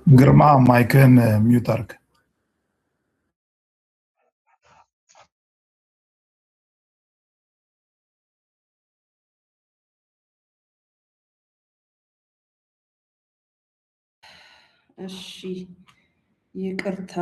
Grandma, Michael Mutark. እሺ ይቅርታ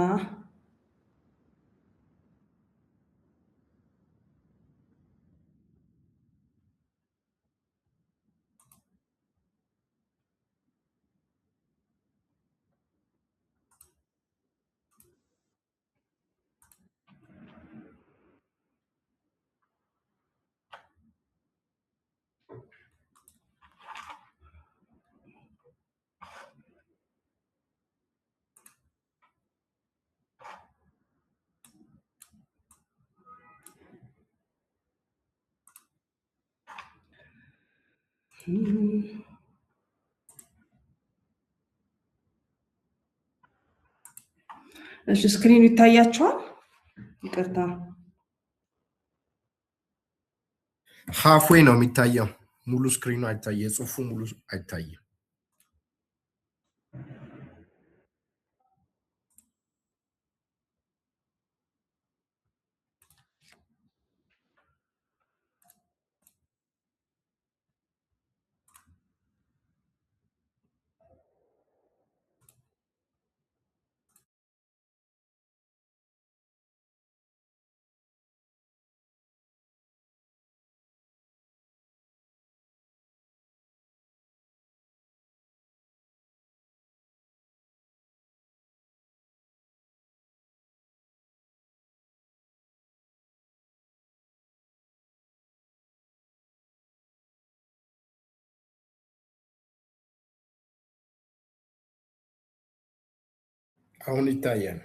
እሺ ስክሪኑ ይታያችኋል? ይቅርታ halfway ነው የሚታየው ሙሉ ስክሪኑ አይታየም የጽሁፉ ሙሉ አይታየም አሁን ይታያል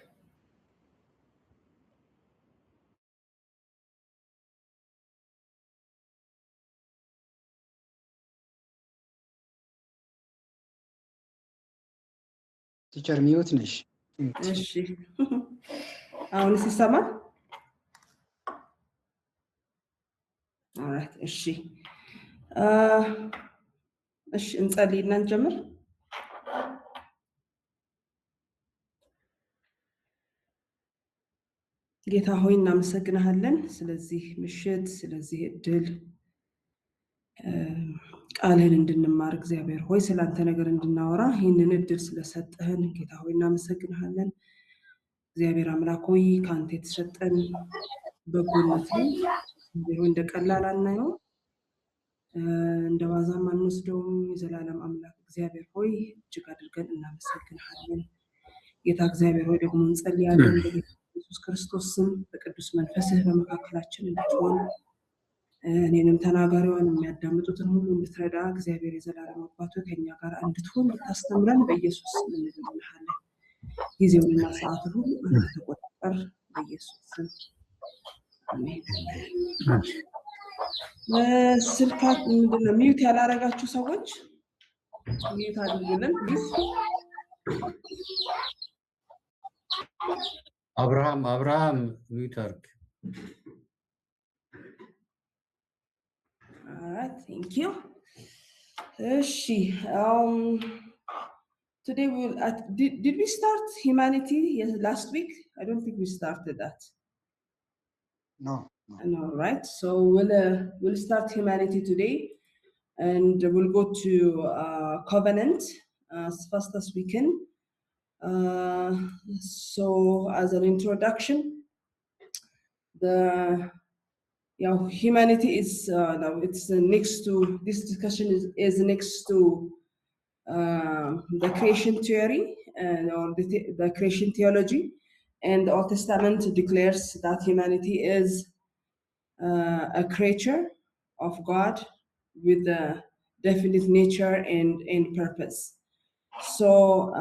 ቲቸር ሚዩት ነሽ እሺ አሁን ሲሰማል አራት እሺ እሺ እንጸልይና እንጀምር ጌታ ሆይ እናመሰግናለን ስለዚህ ምሽት ስለዚህ እድል ቃልን እንድንማር እግዚአብሔር ሆይ ስላንተ ነገር እንድናወራ ይህንን እድል ስለሰጠህን ጌታ ሆይ እናመሰግናለን እግዚአብሔር አምላክ ሆይ ካንተ የተሰጠን በጎነት ነው እንደ ቀላል አናየው እንደ ዋዛም አንወስደውም የዘላለም አምላክ እግዚአብሔር ሆይ እጅግ አድርገን እናመሰግናለን ጌታ እግዚአብሔር ሆይ ደግሞ እንጸልያለን በኢየሱስ ክርስቶስ ስም በቅዱስ መንፈስህ በመካከላችን እንድትሆን እኔንም ተናጋሪዋን የሚያዳምጡትን ሁሉ እንድትረዳ እግዚአብሔር የዘላለም አባቱ ከኛ ጋር እንድትሆን ታስተምረን በኢየሱስ ስም እንለምንሃለን ጊዜውንና ሰዓቱን ሁሉ እንድትቆጣጠር በኢየሱስ ስም አሜን ስልካት ምንድነው ሚዩት ያላረጋችሁ ሰዎች ሚዩት አድርጉልን አብርሃም ሚዩት አድርግ All right, thank you. Today did we start humanity last week? I don't think we started that. No, right? So we'll start humanity today, and we'll go to covenant as fast as we can. So as an introduction, humanity is it's next to this discussion is next to the creation theory or the creation theology And the Old Testament declares that humanity is a creature of God with a definite nature and purpose. So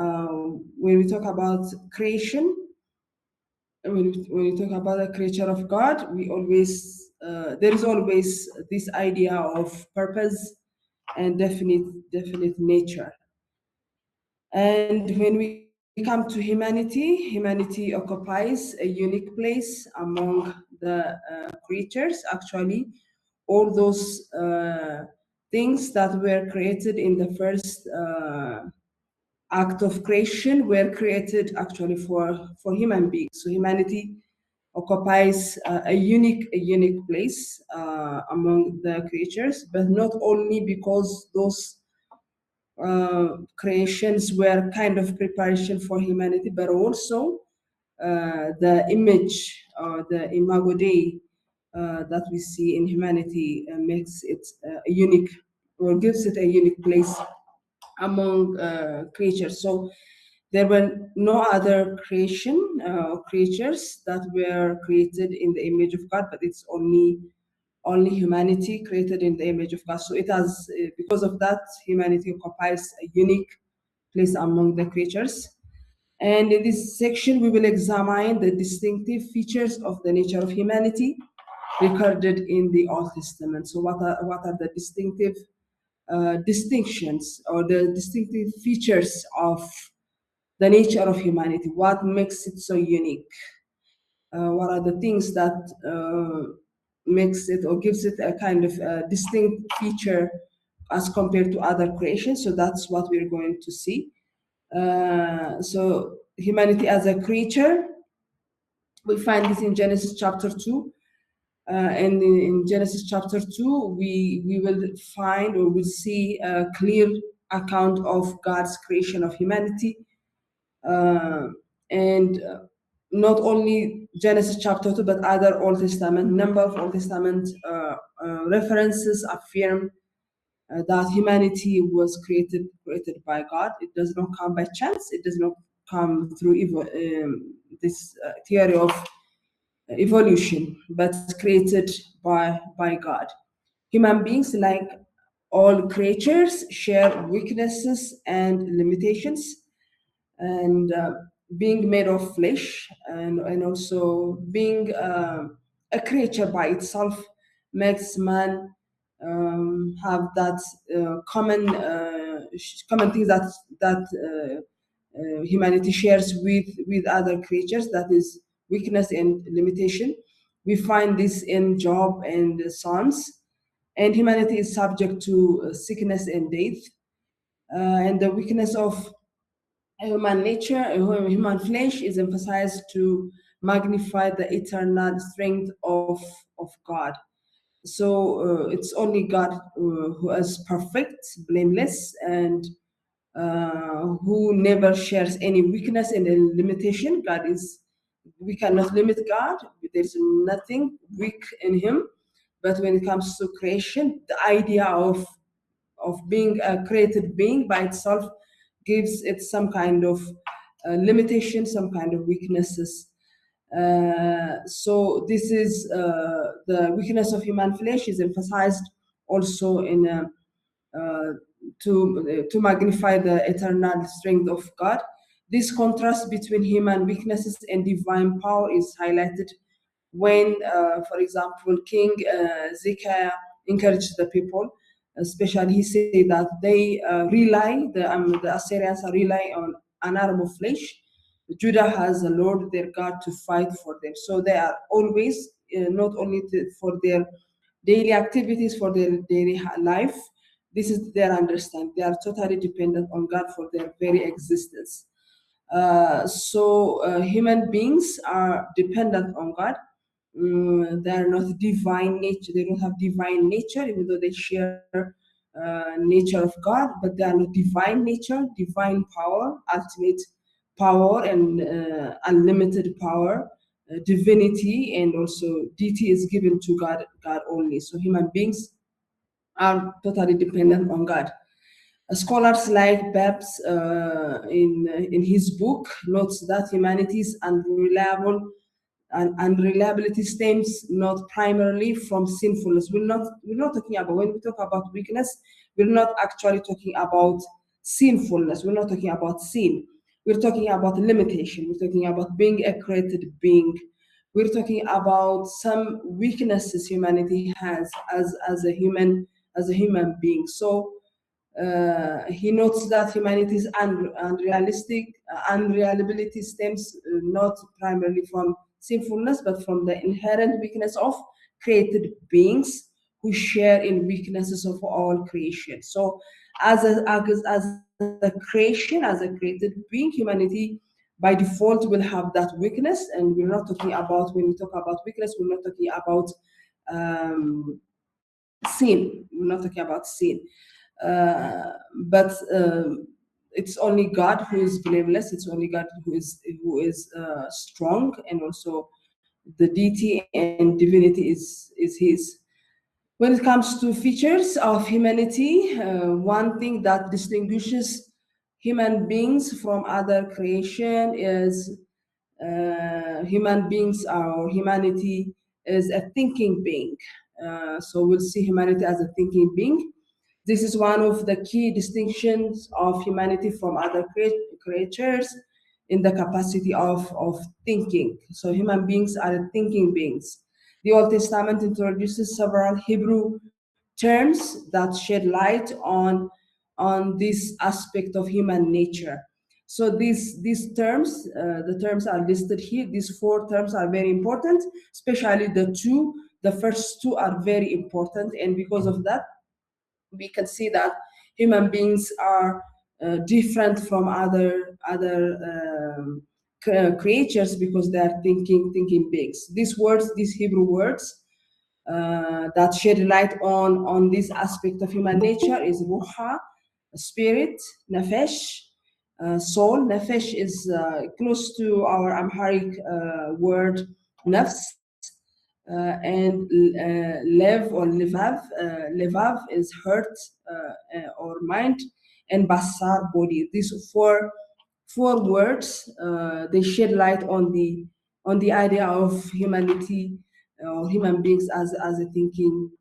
when we talk about creation, when we talk about a creature of God, we always there is always this idea of purpose and definite nature. And when we come to humanity, humanity occupies a unique place among the creatures. Actually, all those things that were created in the first act of creation were created actually for human beings. So humanity occupies a unique place among the creatures, but not only because those creations were kind of preparation for humanity, but also the image or the imago Dei that we see in humanity makes it a unique, or gives it a unique place among creatures. So there were no other creatures that were created in the image of God, but it's only humanity created in the image of God. So it has, because of that, humanity occupies a unique place among the creatures. And in this section, we will examine the distinctive features of the nature of humanity recorded in the Old Testament. So what are the distinctive distinctions or the distinctive features of the nature of humanity? What makes it so unique? What are the things that makes it or gives it a kind of distinct feature as compared to other creations? So that's what we're going to see. So humanity as a creature, we find this in Genesis chapter 2. And in Genesis chapter 2, we will find or will see a clear account of God's creation of humanity. And not only Genesis chapter 2, but other Old Testament, number of Old Testament references affirm that humanity was created by God. It does not come by chance. It does not come through this theory of evolution, but created by God. Human beings, like all creatures, share weaknesses and limitations, and being made of flesh and also being a creature by itself makes man have that common things that humanity shares with other creatures, that is weakness and limitation. We find this in Job and Psalms. And humanity is subject to sickness and death. And the weakness of human nature, human flesh, is emphasized to magnify the eternal strength of God. So it's only God who is perfect, blameless, and who never shares any weakness and any limitation. We cannot limit God. There's nothing weak in him. But when it comes to creation, the idea of being a created being by itself gives it some kind of limitation, some kind of weaknesses. So this is the weakness of human flesh is emphasized also in to magnify the eternal strength of God. This contrast between human weaknesses and divine power is highlighted when, for example, King Zekiah encouraged the people. Especially, he said that they the Assyrians rely on an arm of flesh. Judah has a Lord, their God, to fight for them. So they are always, not only for their daily activities, for their daily life, this is their understanding. They are totally dependent on God for their very existence. So human beings are dependent on God. They are not divine nature. They don't have divine nature, even though they share nature of God, but they are not divine nature, divine power, ultimate power, and unlimited power. Divinity and also deity is given to God only. So human beings are totally dependent on God. Scholars like Babs in his book notes that humanity's unreliability stems not primarily from sinfulness. We're not talking about, when we talk about weakness, we're not actually talking about sinfulness. We're not talking about sin. We're talking about limitation. We're talking about being a created being. We're talking about some weaknesses humanity has as a human being. So he notes that humanity's unreliability stems not primarily from sinfulness, but from the inherent weakness of created beings who share in weaknesses of all creation. So as a creation, as a created being, humanity by default will have that weakness. And we're not talking about, when we talk about weakness, we're not talking about sin. We're not talking about sin. But it's only God who is blameless. It's only God who is strong, and also the deity and divinity is His. When it comes to features of humanity, one thing that distinguishes human beings from other creation is human beings, or humanity is a thinking being. So we'll see humanity as a thinking being. This is one of the key distinctions of humanity from other creatures, in the capacity of thinking. So human beings are thinking beings. The Old Testament introduces several Hebrew terms that shed light on this aspect of human nature. So these terms, the terms are listed here. These 4 terms are very important, especially the first 2 are very important, and because of that, we can see that human beings are different from other creatures, because they are thinking beings. These Hebrew words that shed light on this aspect of human nature is ruha, spirit, nefesh, soul. Nefesh is close to our Amharic word nafs, and lev or levav. Levav is heart or mind, and basar, body. These four words, they shed light on the idea of humanity, or human beings as a thinking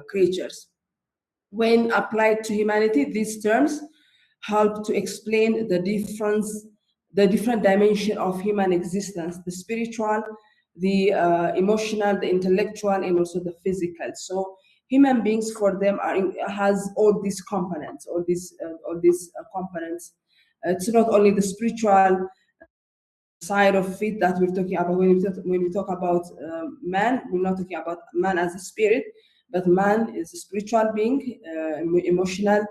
creatures. When applied to humanity, these terms help to explain the different dimension of human existence: the spiritual, the emotional, the intellectual, and also the physical. So human beings, for them, has all these components, all these components. It's not only the spiritual side of it that we're talking about. When we talk about man, we're not talking about man as a spirit, but man is a spiritual being, emotional,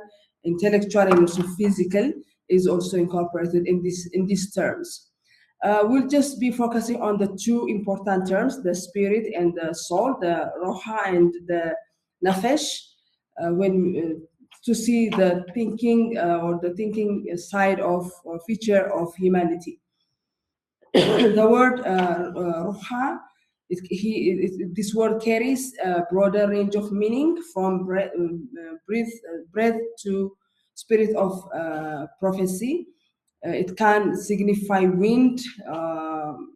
intellectual, and also physical is also incorporated in these terms. We'll just be focusing on the 2 important terms: the spirit and the soul, the roha and the nafesh, to see the thinking or the thinking side of, or feature of humanity. The word ruha, this word carries a broader range of meaning, from breath to spirit of prophecy. It can signify wind.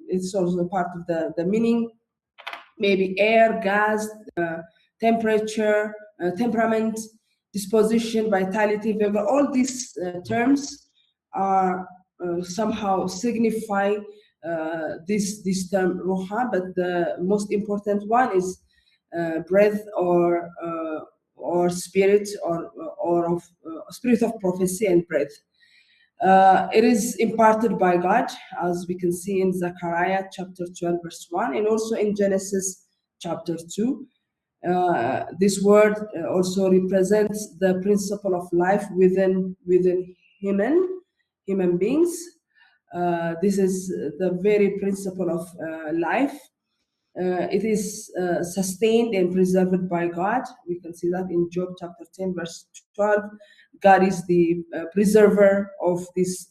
It's also part of the meaning. Maybe air, gas, temperature, temperament, disposition, vitality, vigor. All these terms are somehow signify this term ruha, but the most important one is breath, or spirit, or of spirit of prophecy and breath. It is imparted by God, as we can see in Zechariah chapter 12 verse 1, and also in Genesis chapter 2. This word also represents the principle of life within human beings. This is the very principle of life. It is sustained and preserved by God. We can see that in Job chapter 10 verse 12. God is the preserver of this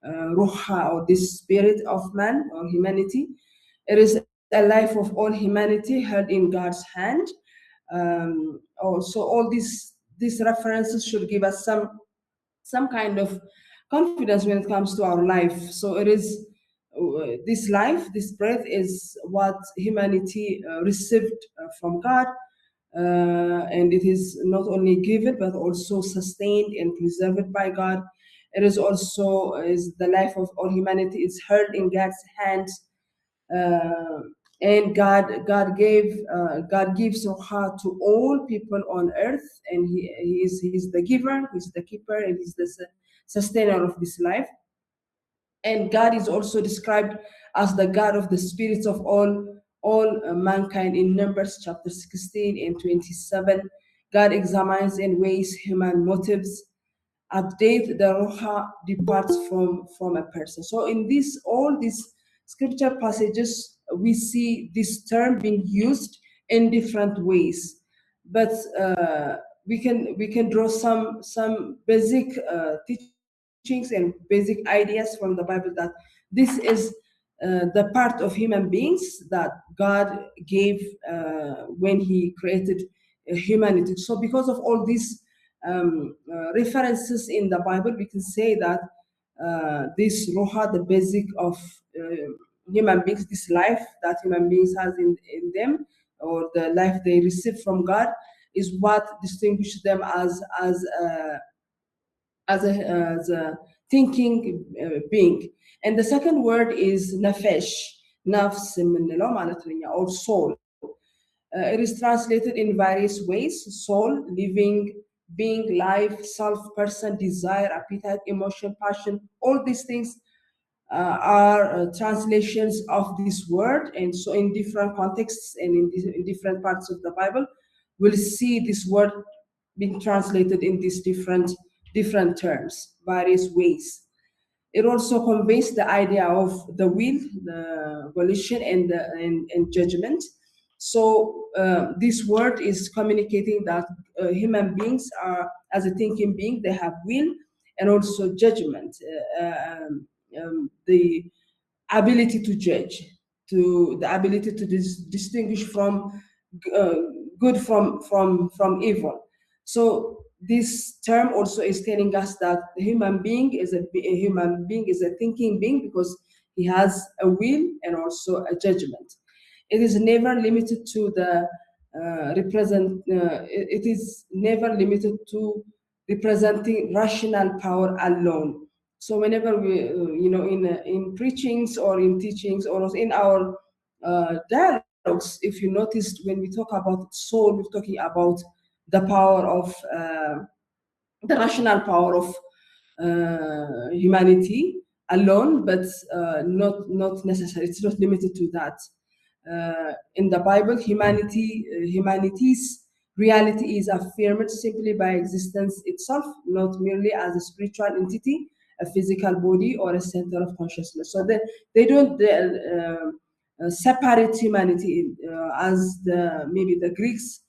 ruha, or this spirit of man or humanity. It is the life of all humanity held in God's hand. Also, all these these references should give us some kind of confidence when it comes to our life. So it is this life, this breath is what humanity received from God, and it is not only given but also sustained and preserved by God. It is also is the life of all humanity is held in God's hands, and God gives Ruha to all people on earth, and He's the giver, He's the keeper, and He's the sustainer of this life. And God is also described as the God of the spirits of all mankind in Numbers chapter 16 and 27. God examines and weighs human motives. Update the Ruha departs from a person. So in all these scripture passages, we see this term being used in different ways. But we can draw some basic teachings and basic ideas from the Bible that this is the part of human beings that God gave when He created humanity. So because of all these references in the Bible, we can say that this Ruha, the basic of human beings, this life that human beings has in them, or the life they receive from God, is what distinguishes them as a thinking being. And the second word is nafesh, nafs or soul. It is translated in various ways: soul, living being, life, self, person, desire, appetite, emotion, passion. All these things are translations of this word, and so in different contexts and in different parts of the Bible, we'll see this word being translated in these different terms, various ways. It also conveys the idea of the will, the volition, and judgment. So this word is communicating that human beings are, as a thinking being, they have will and also judgment, the ability to judge, to the ability to distinguish from good from evil. So this term also is telling us that the human being is a thinking being because he has a will and also a judgment. It is never limited to the it is never limited to representing rational power alone. So whenever we, in preachings or in teachings or in our dialogues, if you noticed, when we talk about soul, we're talking about the power of the rational power of humanity alone, but not necessary. It's not limited to that. In the Bible, humanity's reality is affirmed simply by existence itself, not merely as a spiritual entity, a physical body, or a center of consciousness. So they don't separate humanity as maybe the Greeks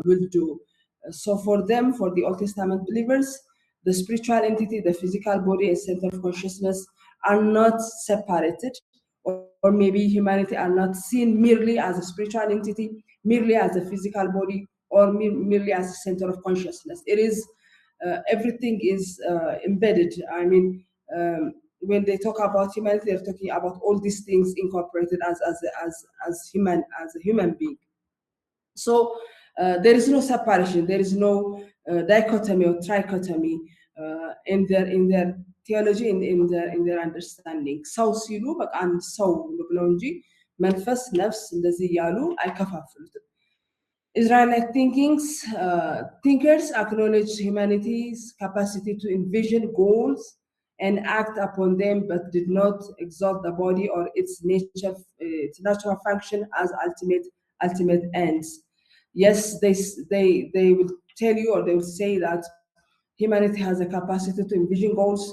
will do. So for them, for the Old Testament believers, the spiritual entity, the physical body, and center of consciousness are not separated, or maybe humanity are not seen merely as a spiritual entity, merely as a physical body, or merely as a center of consciousness. It is everything is embedded. I mean, when they talk about humanity, they're talking about all these things incorporated as a human being. So there is no separation, there is no dichotomy or trichotomy in their theology, in their understanding. ሰው ሲሉ በቃ አንድ ሰው ብለው እንጂ መንፈስ ነፍስ እንደዚህ እያሉ አይከፋፍሉትም። Israelite thinkers acknowledge humanity's capacity to envision goals and act upon them, but did not exalt the body or its natural function as ultimate ends. Yes, they will tell you, or they will say that humanity has a capacity to envision goals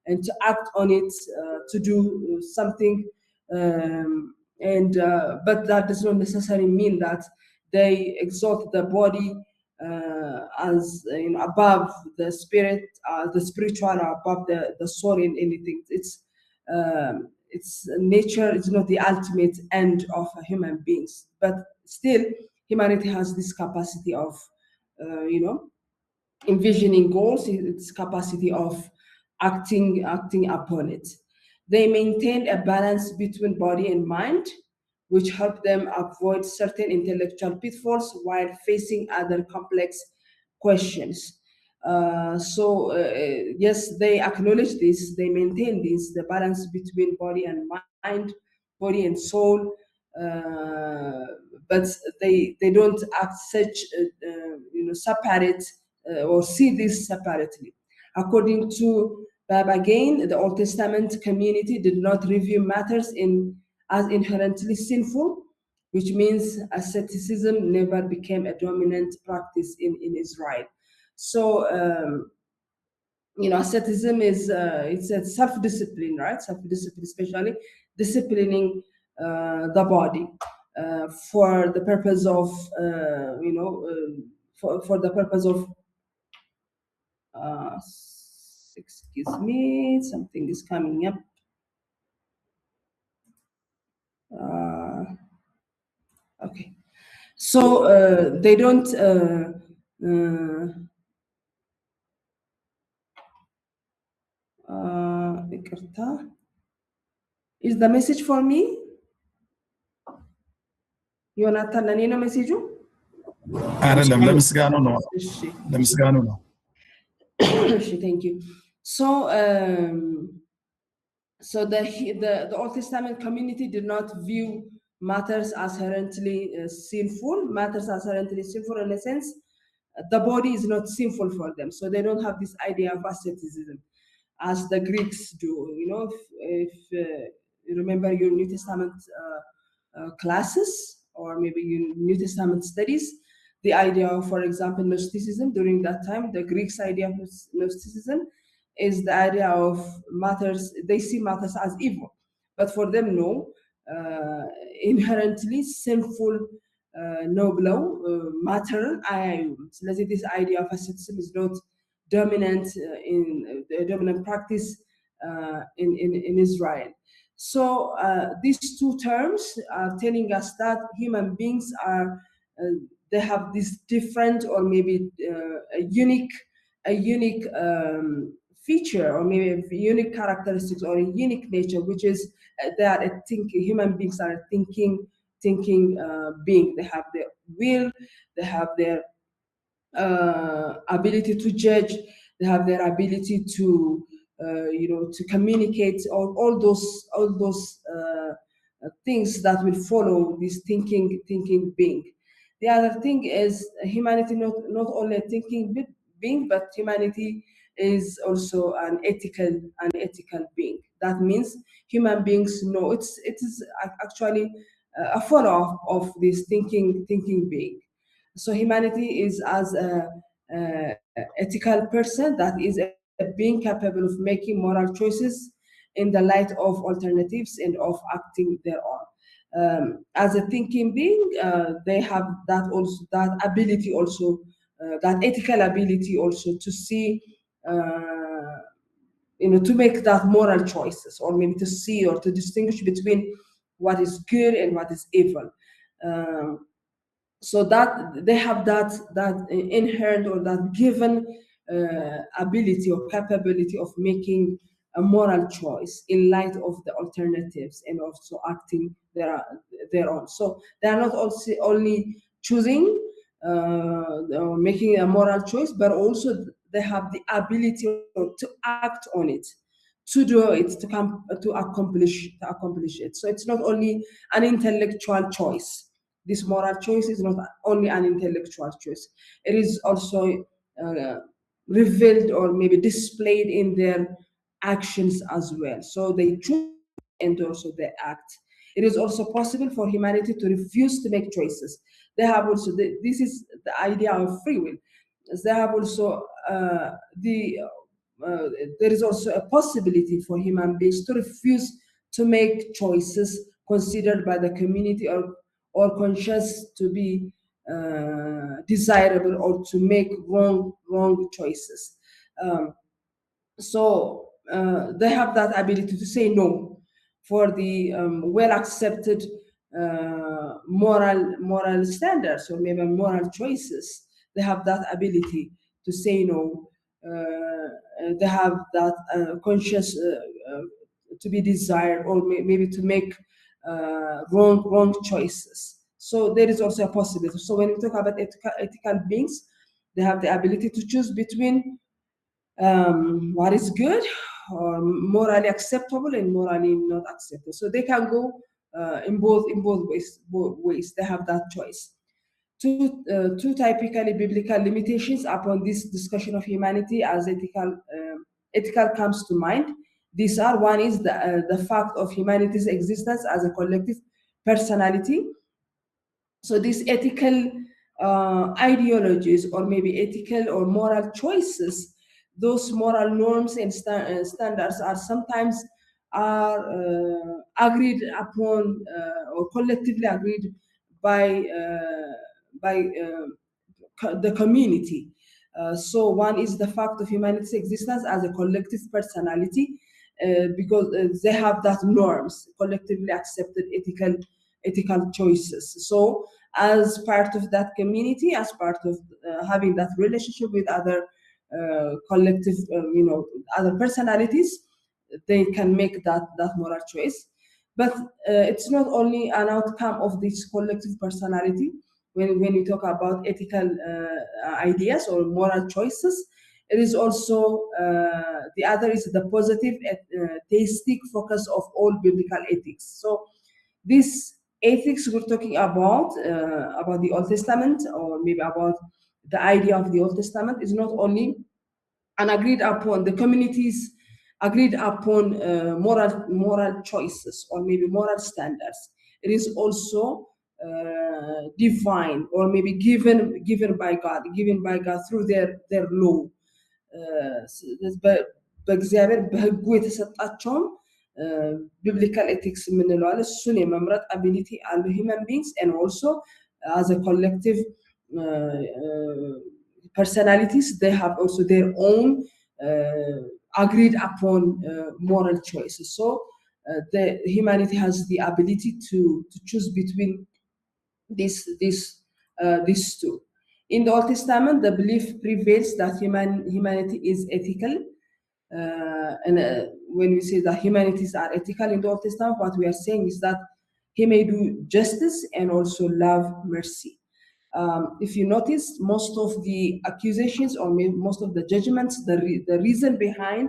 and to act on it, to do something, but that does not necessarily mean that they exalt the body as above the spirit, the spiritual, above the soul in anything. It's nature. It's not the ultimate end of human beings, but still humanity has this capacity of envisioning goals, its capacity of acting upon it. They maintained a balance between body and mind, which helped them avoid certain intellectual pitfalls while facing other complex questions. Yes, they acknowledge this, they maintain this, the balance between body and mind, body and soul, but they don't act such, separate or see this separately. According to Bab again, the Old Testament community did not review matters as inherently sinful, which means asceticism never became a dominant practice in Israel. So, asceticism is it's a self-discipline, right? Self-discipline, especially disciplining the body for the purpose of, for the purpose of. Excuse me, something is coming up. Okay, so they don't. Is the message for me? ዮናታን ለእኔ ነው ሜሴጁ? አይደለም፣ ለምስጋኑ ነው። ለምስጋኑ ነው። Thank you. So the Old Testament community did not view matters as inherently sinful. Matters as inherently sinful in a sense, the body is not sinful for them. So they don't have this idea of asceticism as the Greeks do. If you remember your New Testament classes, or maybe your New Testament studies, the idea of, for example, Gnosticism during that time, the Greeks' idea of Gnosticism is the idea of matters, they see matters as evil. But for them, no, inherently sinful no below matter. This idea of asceticism is not dominant in the dominant practice in Israel. So these two terms are telling us that human beings are, they have this different or maybe a unique feature, or maybe a unique characteristics or a unique nature, which is they are human beings are a thinking being. They have their will, they have their ability to judge, they have their ability to to communicate, all those things that will follow this thinking being. The other thing is humanity not only a thinking being, but humanity is also an ethical being. That means human beings know it is actually a follow-up of this thinking being. So humanity is as a ethical person, that is a being capable of making moral choices in the light of alternatives and of acting thereon. As a thinking being, they have that ability also, that ethical ability also to see, to make that moral choices, or maybe to see or to distinguish between what is good and what is evil. So that they have that inherent or that given ability or capability of making a moral choice in light of the alternatives and also acting thereon. So they are not also only choosing or making a moral choice, but also they have the ability to act on it, to do it, to accomplish it. So it's not only an intellectual choice. This moral choice is not only an intellectual choice. It is also revealed or maybe displayed in their actions as well. So they choose and also they act. It is also possible for humanity to refuse to make choices. They have also, this is the idea of free will. They have also there is also a possibility for human beings to refuse to make choices considered by the community or conscious to be desirable, or to make wrong choices. So they have that ability to say no for the well-accepted moral standards or maybe moral choices. They have that ability to to say no. They have that conscious to be desired, or maybe to make wrong choices. So there is also a possibility. So when we talk about ethical beings, they have the ability to choose between what is good or morally acceptable and morally not acceptable. So they can go in both ways. They have that choice. Two typically biblical limitations upon this discussion of humanity as ethical comes to mind. These are: one is the fact of humanity's existence as a collective personality. So these ethical ideologies, or maybe ethical or moral choices, those moral norms and standards are sometimes agreed upon or collectively agreed by the community. So one is the fact of humanity's existence as a collective personality, because they have that norms, collectively accepted ethical choices. So as part of that community, as part of having that relationship with other collective, other personalities, they can make that moral choice. But it's not only an outcome of this collective personality. When we talk about ethical ideas or moral choices, it is also the other is the positive theistic focus of all biblical ethics. So this ethics we're talking about the Old Testament, or maybe about the idea of the Old Testament, is not only an agreed upon, the communities agreed upon moral choices or maybe moral standards. It is also divine, or maybe given by God through their law. በእግዚአብሔር በህጉ የተሰጣቸውን biblical ethics የምንለዋል እሱን የመምረጥ ability አሉ human beings, and also as a collective personalities, they have also their own agreed upon moral choices. So the humanity has the ability to choose between these two. In the Old Testament, the belief prevails that humanity is ethical. And when we say that humanities are ethical in the Old Testament, what we are saying is that he may do justice and also love mercy. If you notice, most of the accusations or most of the judgments, the reason behind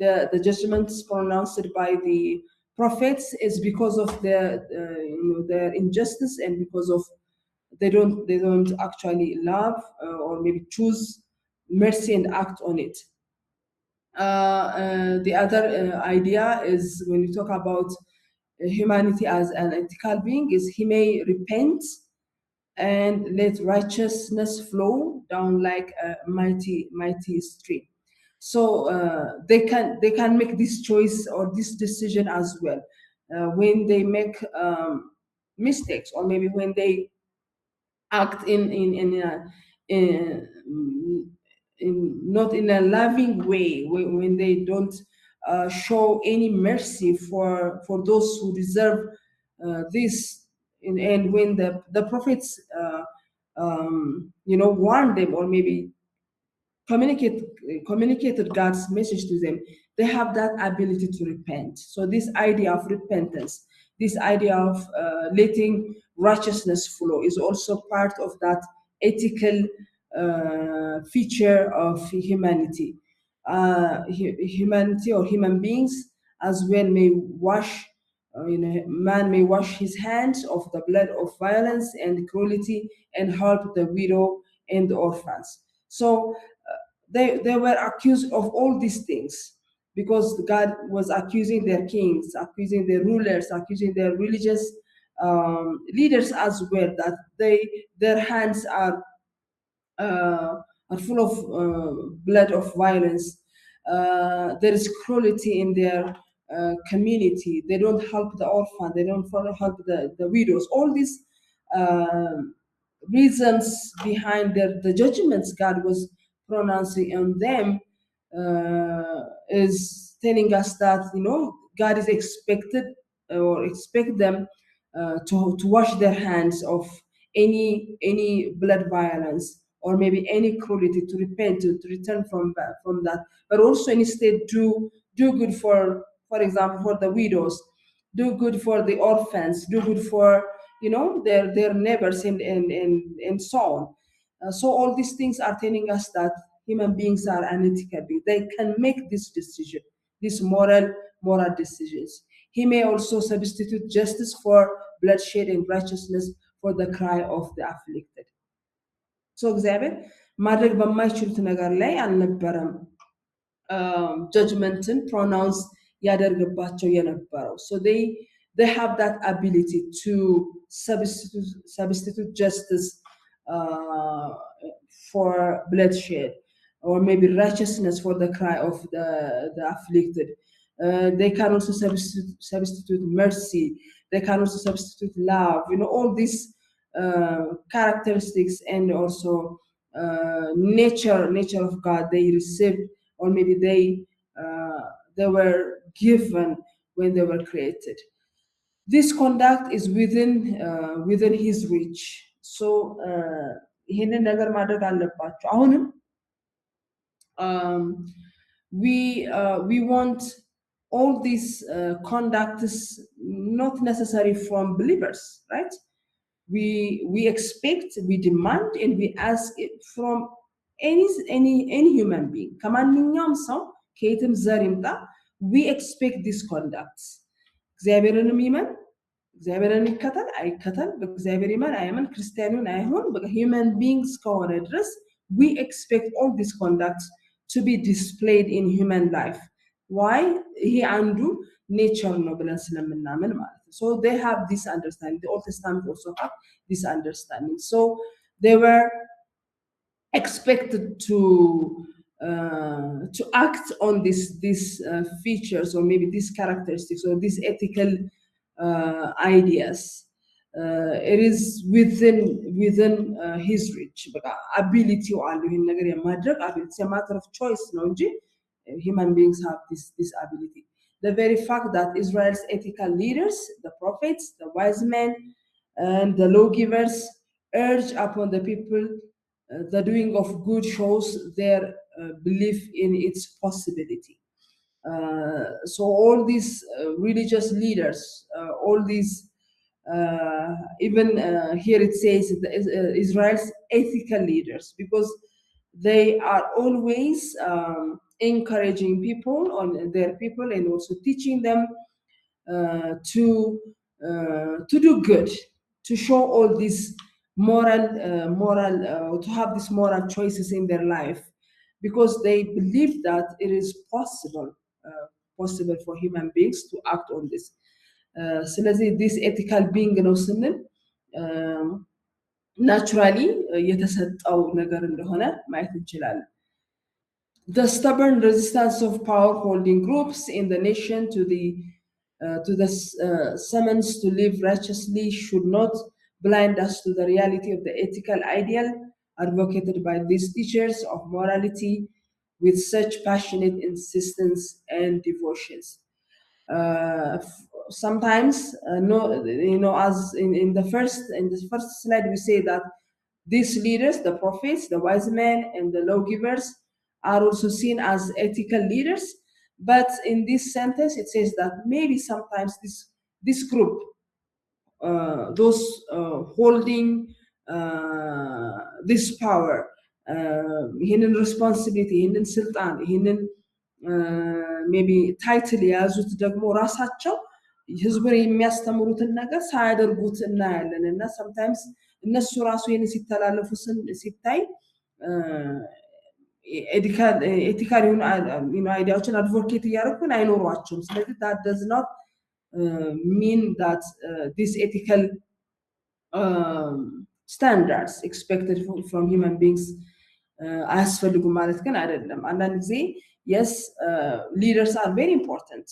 the judgments pronounced by the prophets is because of their injustice, and because of they don't actually love or maybe choose mercy and act on it. The other idea is, when you talk about humanity as an ethical being, is he may repent and let righteousness flow down like a mighty stream. So they can make this choice or this decision as well when they make mistakes, or maybe when they act not in a loving way, when they don't show any mercy for those who deserve this. And when the prophets warned them, or maybe communicated God's message to them, they have that ability to repent. So this idea of repentance, this idea of letting righteousness flow, is also part of that ethical feature of humanity. Humanity or human beings as well may wash, man may wash his hands of the blood of violence and cruelty, and help the widow and the orphans. So they were accused of all these things because God was accusing their kings, accusing their rulers, accusing their religious leaders as well, that their hands are full of blood of violence. There is cruelty in their community. They don't help the orphan. They don't help the widows. All these reasons behind the judgments God was pronouncing on them is telling us that God is expect them to wash their hands of any blood violence or maybe any cruelty, to repent, to return from that, but also instead do good for example, for the widows, do good for the orphans, do good for their neighbors, and so on. So all these things are telling us that human beings are unethical beings. They can make this decision, these moral decisions. He may also substitute justice for bloodshed and righteousness for the cry of the afflicted. So እግዚአብሔር ማድረግ በማይችሉት ነገር ላይ አልነበረም judgmenትን pronounce ያደርግባቸው የነበረው. So they have that ability to substitute justice for bloodshed, or maybe righteousness for the cry of the afflicted. They can also substitute mercy. They can also substitute love. All these characteristics and also nature of God they received, or maybe they were given when they were created. This conduct is within his reach. So ይሄንን ነገር ማድረግ አለባቸው. አሁንም we want all these conducts not necessary from believers, right? We expect, we demand, and we ask it from any human being. ከማንኛውም ሰው ከየትም ዘር ይምጣ, we expect these conducts. እግዚአብሔርንም ይመን እግዚአብሔርን ይከተል አይከተል፣ በእግዚአብሔር ይመን አይመን፣ ክርስቲያኑን አይሆን፣ human beings ከሆነ ድረስ we expect all these conducts to be displayed in human life. Why? ይሄ አንዱ nature ነው ብለን ስለምናምን ማለት ነው. So they have this understanding. The Old Testament also have this understanding. So they were expected to act on these features, or maybe these characteristics, or these ethical ideas. It is within his reach. Ability አለው ይሄን ነገር የማድረግ ability. It's a matter of choice ነው እንጂ human beings have this ability. The very fact that Israel's ethical leaders, the prophets, the wise men, and the lawgivers urge upon the people the doing of good shows their belief in its possibility. So all these religious leaders, all these even here it says Israel's ethical leaders, because they are always encouraging people on their people, and also teaching them to do good, to show all these moral to have these moral choices in their life, because they believe that it is possible for human beings to act on this. ስለዚህ this ethical being ነው ስንል naturally የተሰጠው ነገር እንደሆነ ማየት እንችላለን. The stubborn resistance of power-holding groups in the nation to the summons to live righteously should not blind us to the reality of the ethical ideal advocated by these teachers of morality with such passionate insistence and devotions. Sometimes, as in the first slide, we say that these leaders, the prophets, the wise men, and the lawgivers, are also seen as ethical leaders. But in this sentence, it says that maybe sometimes this group, those holding this power, ይህንን responsibility, ይህንን ስልጣን፣ ይህንን maybe title የያዙት ደግሞ ራሳቸው ህዝቡን የሚያስተምሩትን ነገር ሳያደርጉት እናያለን። እና sometimes እነሱ ራሱ ይህን ሲተላለፉ ሲታይ ኤቲካል የሆኑ አይዲያዎችን አድቮኬት እያደረጉን አይኖሯቸውም። ስለዚህ that does not mean that these ethical standards expected from human beings አያስፈልጉም ማለት ግን አይደለም። አንዳንድ ጊዜ yes, leaders are very important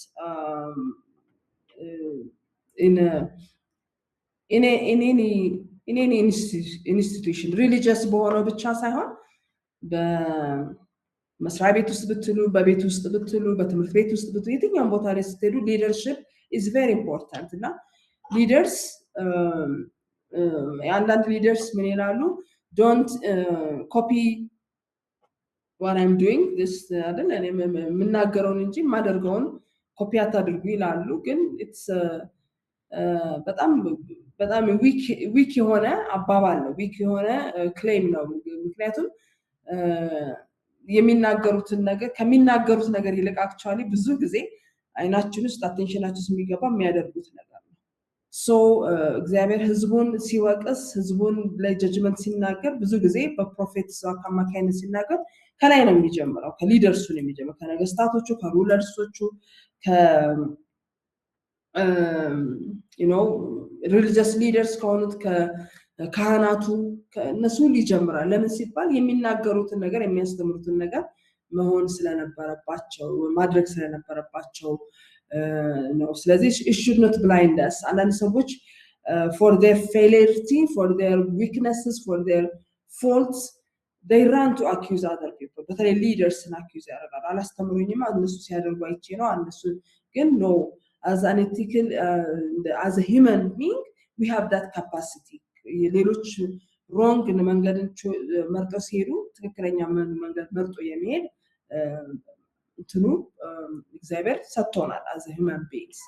in any institution, religious በሆነው ብቻ ሳይሆን በመስሪያ ቤት ውስጥ ብትሉ፣ በቤት ውስጥ ብትሉ፣ በትምህርት ቤት ውስጥ ብትሉ፣ የትኛውም ቦታ ላይ ስትሄዱ leadership is very important. እና leaders አንዳንድ leaders ምን ይላሉ? don't copy what I'm doing this አይደል እኔ የምናገረውን እንጂ ማደርገውን ኮፒ አታድርጉ ይላሉ ግን it's በጣም ዊክ የሆነ አባባል ነው ዊክ የሆነ ክሌም ነው ምክንያቱም የሚናገሩትን ነገር ከሚናገሩት ነገር ይልቅ አክቹአሊ ብዙ ጊዜ አይናችን ውስጥ አቴንሽናችን የሚገባ የሚያደርጉት ነገር ነው ሶ እግዚአብሔር ህዝቡን ሲወቅስ ህዝቡን ላይ ጀጅመንት ሲናገር ብዙ ጊዜ በፕሮፌትስ አማካይነት ሲናገር ከላይ ነው የሚጀምረው ከሊደርሱ ነው የሚጀምረው ከነገስታቶቹ ከሩለርሶቹ you know religious leaders ከሆኑት ከካህናቱ ከነሱ ሊጀምራል ለምን ሲባል የሚናገሩትን ነገር የሚያስተምሩትን ነገር መሆን ስለነበረባቸው ማድረግ ስለነበረባቸው ነው ስለዚህ it should not blind us አንዳንድ ሰዎች for their failure for their weaknesses for their faults they run to accuse other people but they leaders accuse ያደርጋሉ አላስተምሩኝማ እነሱ ሲያደርጉ አይቼ ነው እነሱ ግን no as an ethical as a human being we have that capacity ሌሎች wrong መንገድን መርጠው ሲሄዱ ትክክለኛ መንገድ መርጦ የሚሄድ እንትኑ እግዚአብሔር ሰጥቶናል as a human beings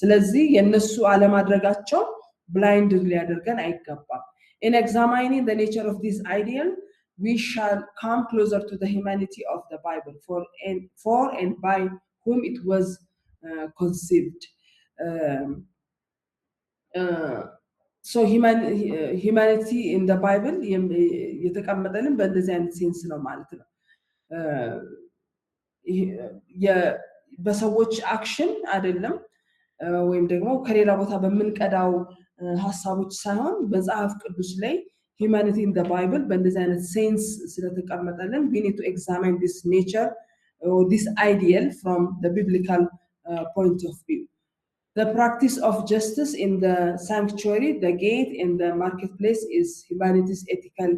ስለዚህ የነሱ አለማድረጋቸው blind ሊያደርገን አይገባም in examining the nature of this ideal we shall come closer to the humanity of the Bible for and by whom it was conceived so humanity in the Bible የተቀመጠልን በእንደዚህ አይነት ሴንስ ነው ማለት ነው በሰዎች አክሽን አይደለም ወይም ደግሞ ከሌላ ቦታ በመንቀዳው ሐሳቦች ሳይሆን በመጽሐፍ ቅዱስ ላይ humanity in the Bible በእንደዚህ አይነት ሴንስ ስለተቀመጠልን we need to examine this nature or this ideal from the biblical point of view the practice of justice in the sanctuary the gate and the marketplace is humanity's ethical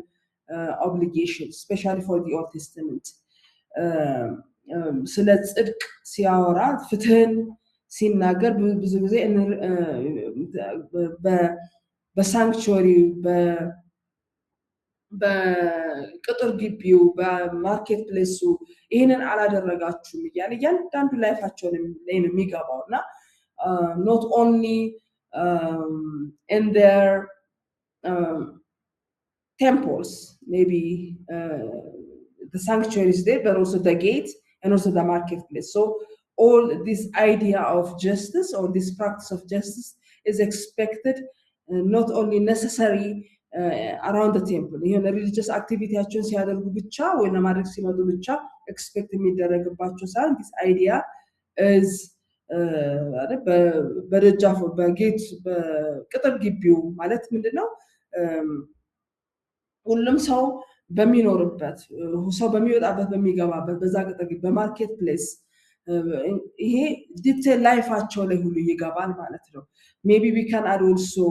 obligation especially for the Old Testament ስለ ጽድቅ ሲያወራ ፍትህን ሲናገር ብዙ ጊዜ በሳንክቹሪ በቅጥር ግቢው በማርኬት ፕሌሱ ይሄንን አላደረጋችሁም ይያል እያንዳንዱ ላይፋቸው ላይ ነው የሚገባውና not only in their temples maybe the sanctuary is there but also the gate and also the marketplace so all this idea of justice or this practice of justice is expected not only necessary around the temple ይሄን religious activityያቸውን ሲያደርጉ ብቻ ወይ ለማድረግ ሲመጡ ብቻ expect የሚደረግባቸው ሳይሆን this idea is በደጃፉ በጌት በቅጥር ግቢው ማለት ምንድነው ሁሉም ሰው በሚኖርበት ሰው በሚወጣበት በሚገባበት በዛ ቅጥር ግቢ በማርኬት ፕሌስ ይሄ ዲቴል ላይፋቸው ላይ ሁሉ ይገባል ማለት ነው maybe we can add also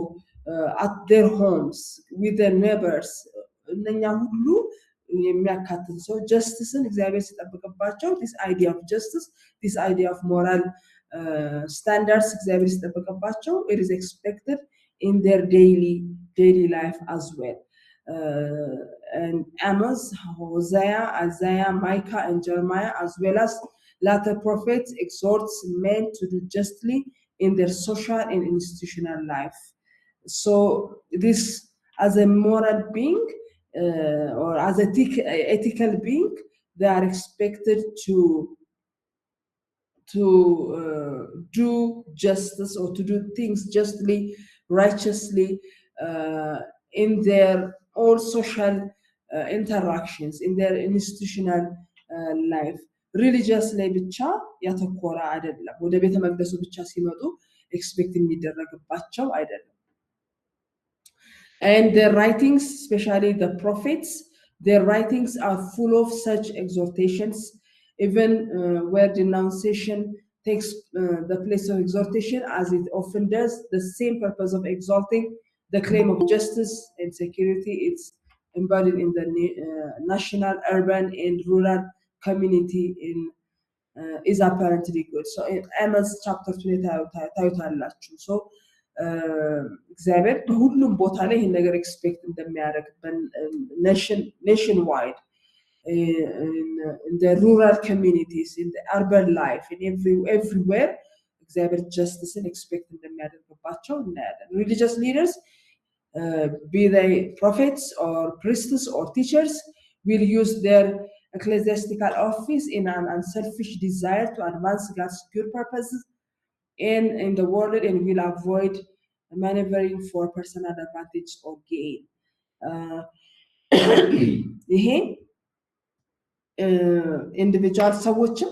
at their homes with their neighbors እነኛ ሁሉ የሚያካትት ሰው justiceን እግዚአብሔር ሲጠብቅባቸው this idea of justice this idea of moral standards እግዚአብሔር ሲጠብቅባቸው it is expected in their daily life as well and Amos, Hosea, Isaiah, Micah and Jeremiah as well as later prophets exhorts men to do justly in their social and institutional life so this as a moral being or as an ethical being they are expected to do justice or to do things justly righteously in their all social interactions in their institutional life religious ላይ ብቻ ያተኮረ አይደለም ወደ ቤተ መቅደሱ ብቻ ሲመጡ ኤክስፔክት የሚደረግባቸው አይደለም and their writings especially the prophets their writings are full of such exhortations even where denunciation takes the place of exhortation as it often does the same purpose of exalting the claim of justice and security it's embodied in the national urban and rural community in is apparently good so in Amos chapter 20 ታዩታላችሁ so እግዚአብሔር በሁሉም ቦታ ላይ ይሄን ነገር ኤክስፔክት እንደሚያደርግ nation wide in the rural communities in the urban life in everywhere እግዚአብሔር justice expect እንደሚያደርግባቸው እናያለን religious leaders be they prophets or priests or teachers will use their ecclesiastical office in an unselfish desire to advance God's good purposes in the world and will avoid maneuvering for personal advantage or gain. ይሄ individual ሰዎችም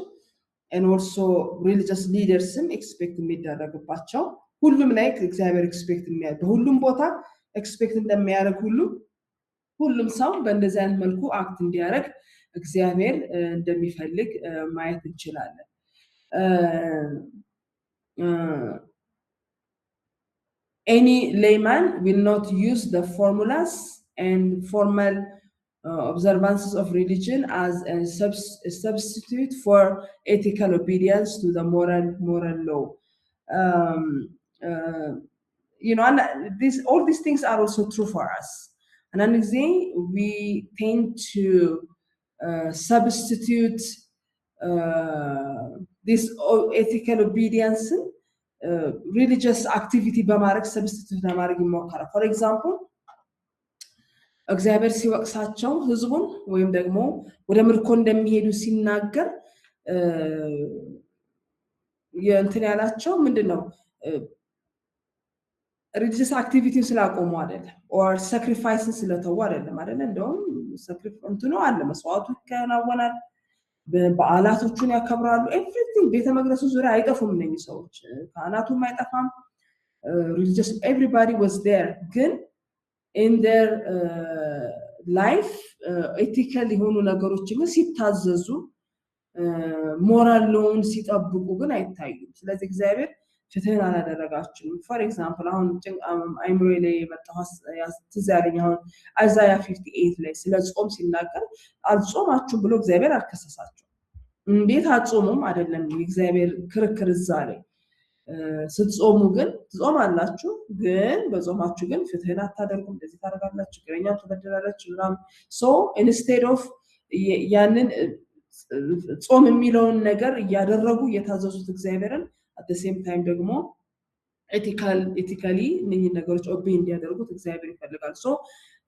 and also religious leadersም expect የሚደረግባቸው ሁሉም ላይ እግዚአብሔር expect የሚያደርግ በሁሉም ቦታ expect እንደሚያደርግ ሁሉም ሰው በእንደዚህ አይነት መልኩ አክት እንዲያደርግ እግዚአብሔር እንደሚፈልግ ማየት እንችላለን። Any layman will not use the formulas and formal observances of religion as a substitute for ethical obedience to the moral law. All these things are also true for us. And then we tend to substitute this ethical obedience religious activity በማድረግ substitute ለማድረግ ይሞከራል። For example እግዚአብሔር ሲወቅሳቸው ህዝቡን ወይም ደግሞ ወደ ምርኮ እንደሚሄዱ ሲናገር የእንትን ያላቸው ምንድነው religious activity ስላቆሙ አይደለም or sacrifice ስለተው አይደለም እንደውም እንትኑ አለ መስዋዕቱ ይከናወናል በዓላቶቹን ያከብራሉ everything ቤተ መቅደሱ ዙሪያ አይጠፉም እነዚህ ሰዎች ካህናቱም አይጠፋም religious everybody was there ግን in their life ethical የሆኑ ነገሮችን ሲታዘዙ moral lawn ሲጠብቁ ግን አይታዩም ስለዚህ እግዚአብሔር ፍትህን አላደረጋችሁም for example አሁን አይምሮ ላይ የመጣው ትዛለኝ አሁን አይዛያ 58 ላይ ስለ ጾም ሲናገር አልጾማችሁም ብሎ እግዚአብሔር አልከሰሳቸው እንዴት አጾሙም አይደለም እግዚአብሔር ክርክር እዛ ላይ ስትጾሙ ግን ትጾማላችሁ ግን በጾማችሁ ግን ፍትህን አታደርጉም እንደዚህ ታደርጋላችሁ ግረኛም ተበደላላችሁ ምናምን so instead of ያንን ጾም የሚለውን ነገር ያደረጉ የታዘዙት እግዚአብሔርን at the same time ደግሞ ethically እነኚህ ነገሮች obey እንዲያደርጉት እግዚአብሔር ይፈልጋል so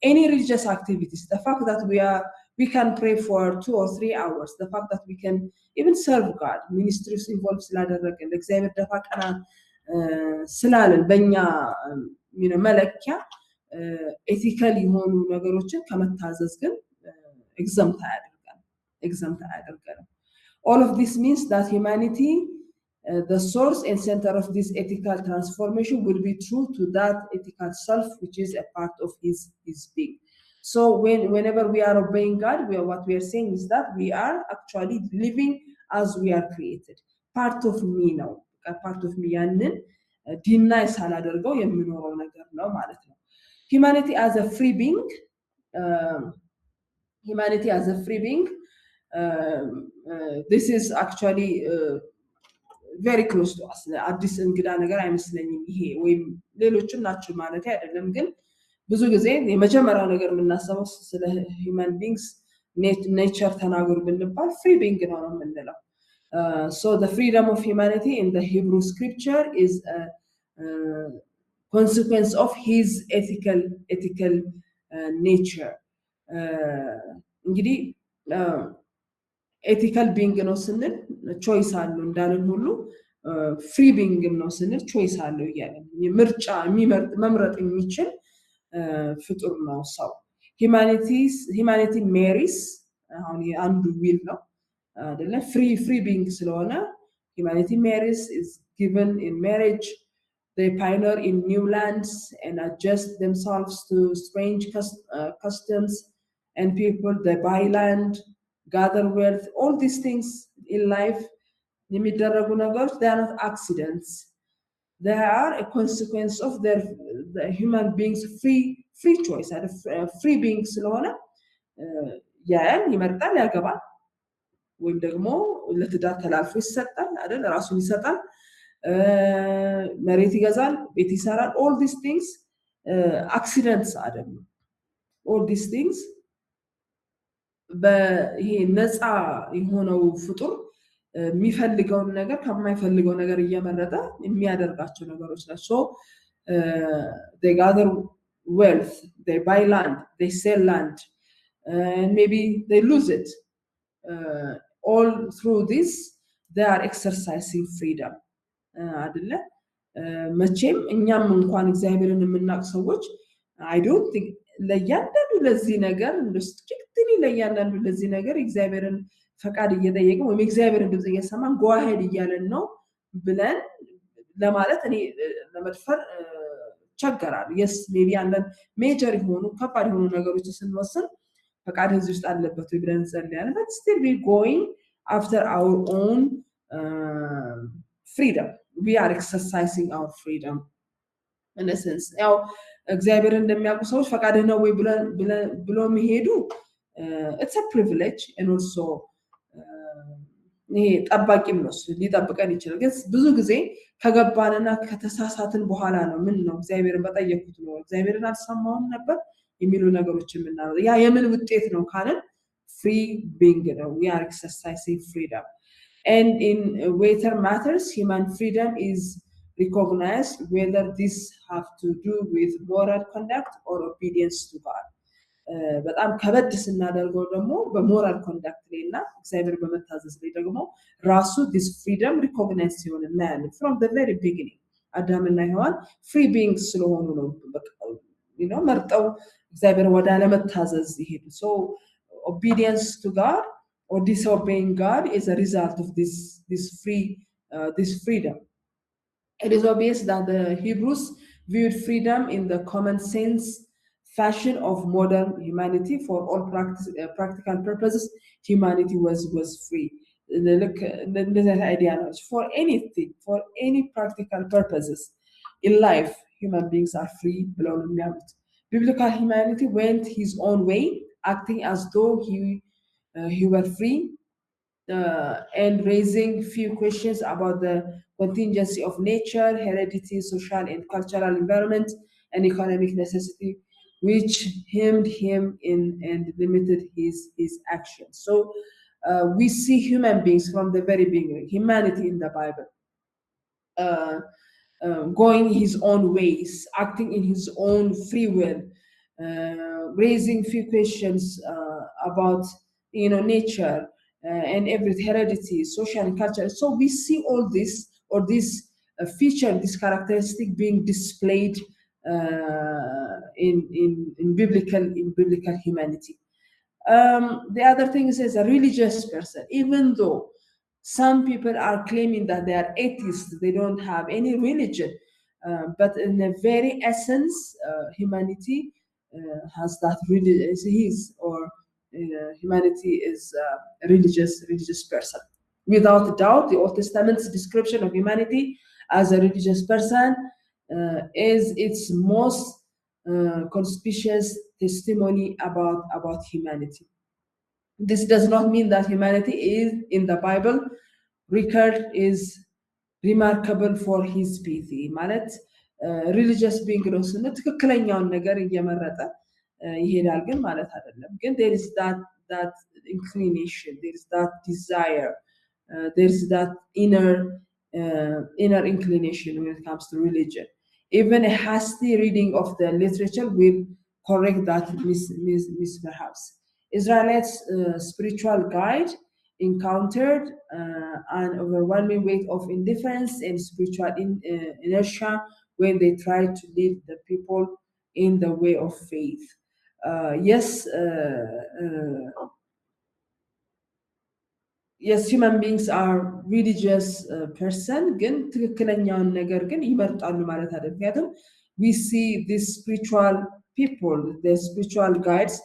any religious activities the fact that we can pray for 2 or 3 hours the fact that we can even serve God ministries involved ስላደረገን እግዚአብሔር ደፋ ቀና ስላለን በእኛ መለኪያ ethical የሆኑ ነገሮችን ከመታዘዝ ግን exempt አያደርገንም all of this means that humanity the source and center of this ethical transformation will be true to that ethical self which is a part of his being so whenever we are obeying God what we are saying is that we are actually living as we are created part of me now part of me ያንን deny ሳላደርገው የሚኖረው ነገር ነው ማለት ነው humanity as a free being this is actually very close to us አዲስ እንግዳ ነገር አይመስለኝም ይሄ ወይም ሌሎችም ናቸው ማለት አይደለም ግን ብዙ ጊዜ የመጀመሪያው ነገር የምናስበው ስለ human beings nature ተናገሩ ብንባል free being ነው የምንለው so the freedom of humanity in the Hebrew scripture is a consequence of his ethical nature እንግዲህ ethical being ነው ስንል choice አለው እንዳልን ሁሉ free being ነው ስንል choice አለው ይያለን ምርጫ መምረጥ የሚችል ፍጡር ነው ሰው humanity marries አሁን አንዱ will ነው አይደለ free being ስለሆነ humanity marries is given in marriage they pioneer in new lands and adjust themselves to strange customs and people they buy land gather wealth all these things in life የሚደረጉ ነገሮች they are not accidents they are a consequence of the human beings free choice free being ስለሆነ ያን ይመርጣል ያገባል ወይም ደግሞ ለትዳር ተላልፎ ይሰጣል አይደል ራሱን ይሰጣል መሬት ይገዛል ቤት ይሰራል all these things accidents አይደሉም all these things በይሄ ነፃ የሆነው ፍጡር የሚፈልገውን ነገር ከማይፈልገው ነገር እየመረጠ የሚያደርጋቸው ነገሮች ናቸው they gather wealth they buy land they sell land and maybe they lose it all through this they are exercising freedom አይደለ መቼም እኛም እንኳን እግዚአብሔርን የምናውቅ ሰዎች I don't think ለያንዳንዱ ለዚህ ነገር ስትሪክትሊ ለያንዳንዱ ለዚህ ነገር እግዚአብሔርን ፈቃድ እየጠየቀ ወይ እግዚአብሔርን ድምጽ እየሰማን go ahead እያለን ነው ብለን ለማለት እኔ ለመድፈር ቸገራል yes maybe አንድ ሜጀር የሆኑ ከባድ የሆኑ ነገሮች ስንወስን ፈቃድ እዚህ ውስጥ አለበት ወይ ብለን እንጸልያለን but still we going after our own freedom we are exercising our freedom in a sense ያው እግዚአብሔርን እንደሚያውቁ ሰዎች ፈቃድ ነው ወይ ብሎ መሄዱ it's a privilege and also ይሄ ጠባቂም ነው ሊጠብቀን ይችላል ግን ብዙ ጊዜ ከገባንና ከተሳሳትን በኋላ ነው ምን ነው እግዚአብሔርን በጠየቁት ነው እግዚአብሔርን አልሰማውም ነበር የሚሉ ነገሮችን ምናምን ያ የምን ውጤት ነው ካለን free being ነው we are exercising freedom and in whatever matters human freedom is recognized whether this have to do with moral conduct or obedience to God በጣም ከበድ ስናደርገው ደግሞ በሞራል ኮንዳክት ላይና እግዚአብሔር በመታዘዝ ላይ ደግሞ ራሱ this freedom recognized ሲሆን እናያለን from the very beginning አዳምና ሔዋን free beings ስለሆኑ ነው you know መርጠው እግዚአብሔር ወደ አለመታዘዝ ይሄዱ so obedience to God or disobeying God is a result of this freedom it is obvious that the Hebrews viewed freedom in the common sense fashion of modern humanity for all practical purposes humanity was free look the idea for anything for any practical purposes in life human beings are free below the biblical humanity went his own way acting as though he were free and raising few questions about the contingency of nature heredity social and cultural environment and economic necessity which hemmed him in and limited his actions so we see human beings from the very beginning humanity in the Bible going his own ways acting in his own free will raising few questions about nature and every heredity social and culture so we see all this or this feature this characteristic being displayed in biblical humanity the other thing is a religious person even though some people are claiming that they are atheists they don't have any religion but in the very essence humanity has that religious or humanity is a religious person without doubt the Old Testament's description of humanity as a religious person is its most conspicuous testimony about humanity this does not mean that humanity is in the Bible record is remarkable for his piety ማለት religious being ነው ስንል ትክክለኛውን ነገር እየመረጠ ይሄዳል ግን ማለት አይደለም ግን there is that inclination there is that desire there is that inner inclination when it comes to religion even a hasty reading of the literature will correct that perhaps Israelites spiritual guide encountered an overwhelming weight of indifference and spiritual inertia when they tried to lead the people in the way of faith yes human beings are religious person ግን ትክክለኛውን ነገር ግን ይመርጣሉ ማለት አይደለም ምክንያቱም we see these spiritual people the spiritual guides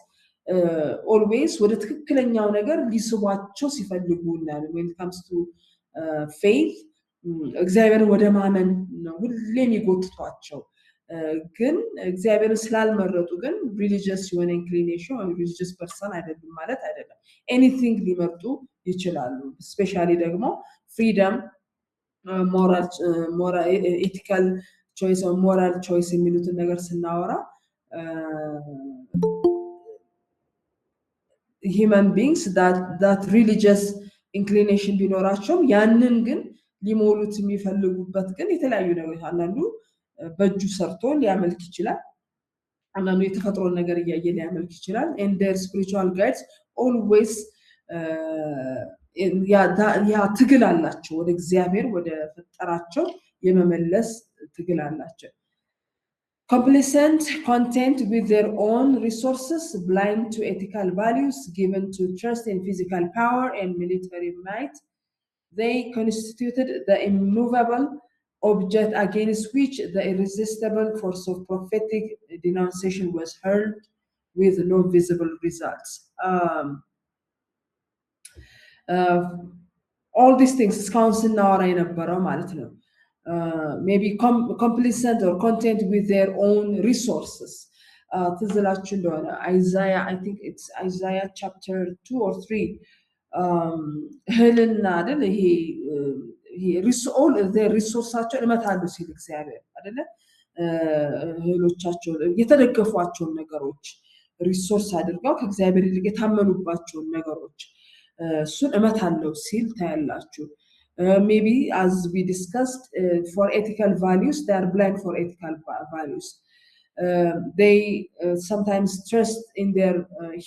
always ወደ ትክክለኛው ነገር ሊስቧቸው ሲፈልጉ እናያለን when it comes to faith እግዚአብሔርን ወደ ማመን ነው ሁሌም ይጎትቷቸው ግን እግዚአብሔርን ስላልመረጡ ግን religious የሆነ inclination or religious person አይደለም ማለት አይደለም anything ሊመርጡ ይችላሉ especially ደግሞ freedom moral ethical choice or moral choice የሚሉትን ነገር ስናወራ human beings that religious inclination ቢኖራቸው ያንን ግን ሊሞሉት የሚፈልጉበት ግን የተለያዩ ነገሮች አንዳንዱ በእጁ ሰርቶ ሊያመልክ ይችላል አንዳንዱ የተፈጥሮን ነገር እያየ ሊያመልክ ይችላል and their spiritual guides always ያ ትግል አላቸው ወደ እግዚአብሔር ወደ ፈጠራቸው የመመለስ ትግል አላቸው complacent content with their own resources blind to ethical values given to trust in physical power and military might they constituted the immovable object against which the irresistible force of prophetic denunciation was hurled with no visible results all these things እስካሁን ስናወራ የነበረው ማለት ነው maybe complacent or content with their own resources ትዝላችሁ እንደሆነ Isaiah I think it's Isaiah chapter 2 or 3 እህልና አይደል ይሄ all their resources እመታሉ ሲል እግዚአብሔር አይደለ እህሎቻቸው የተደገፏቸውን ነገሮች ሪሶርስ አድርገው ከእግዚአብሔር ይልቅ የታመኑባቸውን ነገሮች እሱን እመታለው ሲል ታያላችሁ maybe as we discussed for ethical values they are blind for ethical values they sometimes trust in their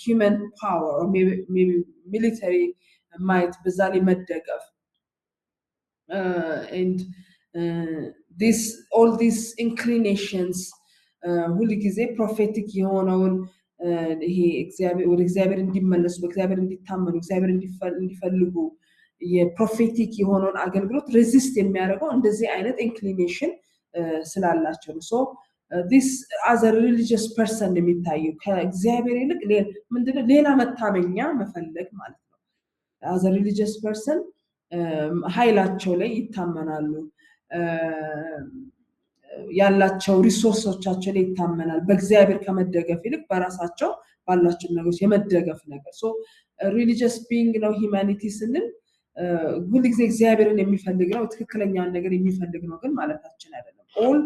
human power or maybe military might bizarrely መደገፍ and all these inclinations ሁሉ ጊዜ prophetic የሆነውን ይሄ እግዚአብሔር ወደ እግዚአብሔር እንዲመለሱ በእግዚአብሔር እንዲታመኑ እግዚአብሔር እንዲፈልጉ የፕሮፌቲክ የሆነውን አገልግሎት ሬዚስት የሚያደርገው እንደዚህ አይነት ኢንክሊኔሽን ስላላቸው ነው so this as a religious person የሚታየው ከእግዚአብሔር ይልቅ ምንድነው ሌላ መታመኛ መፈለግ ማለት ነው as a religious person ኃይላቸው ላይ ይታመናሉ ያላቸው ሪሶርሶቻቸው ላይ ይታመናል በእግዚአብሔር ከመደገፍ ይልቅ በራሳቸው ባላቸው ነገሮች የመደገፍ ነገር so religious being ነው humanity ስንል ሁሉ ጊዜ እግዚአብሔርን የሚፈልግ ነው ትክክለኛውን ነገር የሚፈልግ ነው ግን ማለታችን አይደለም all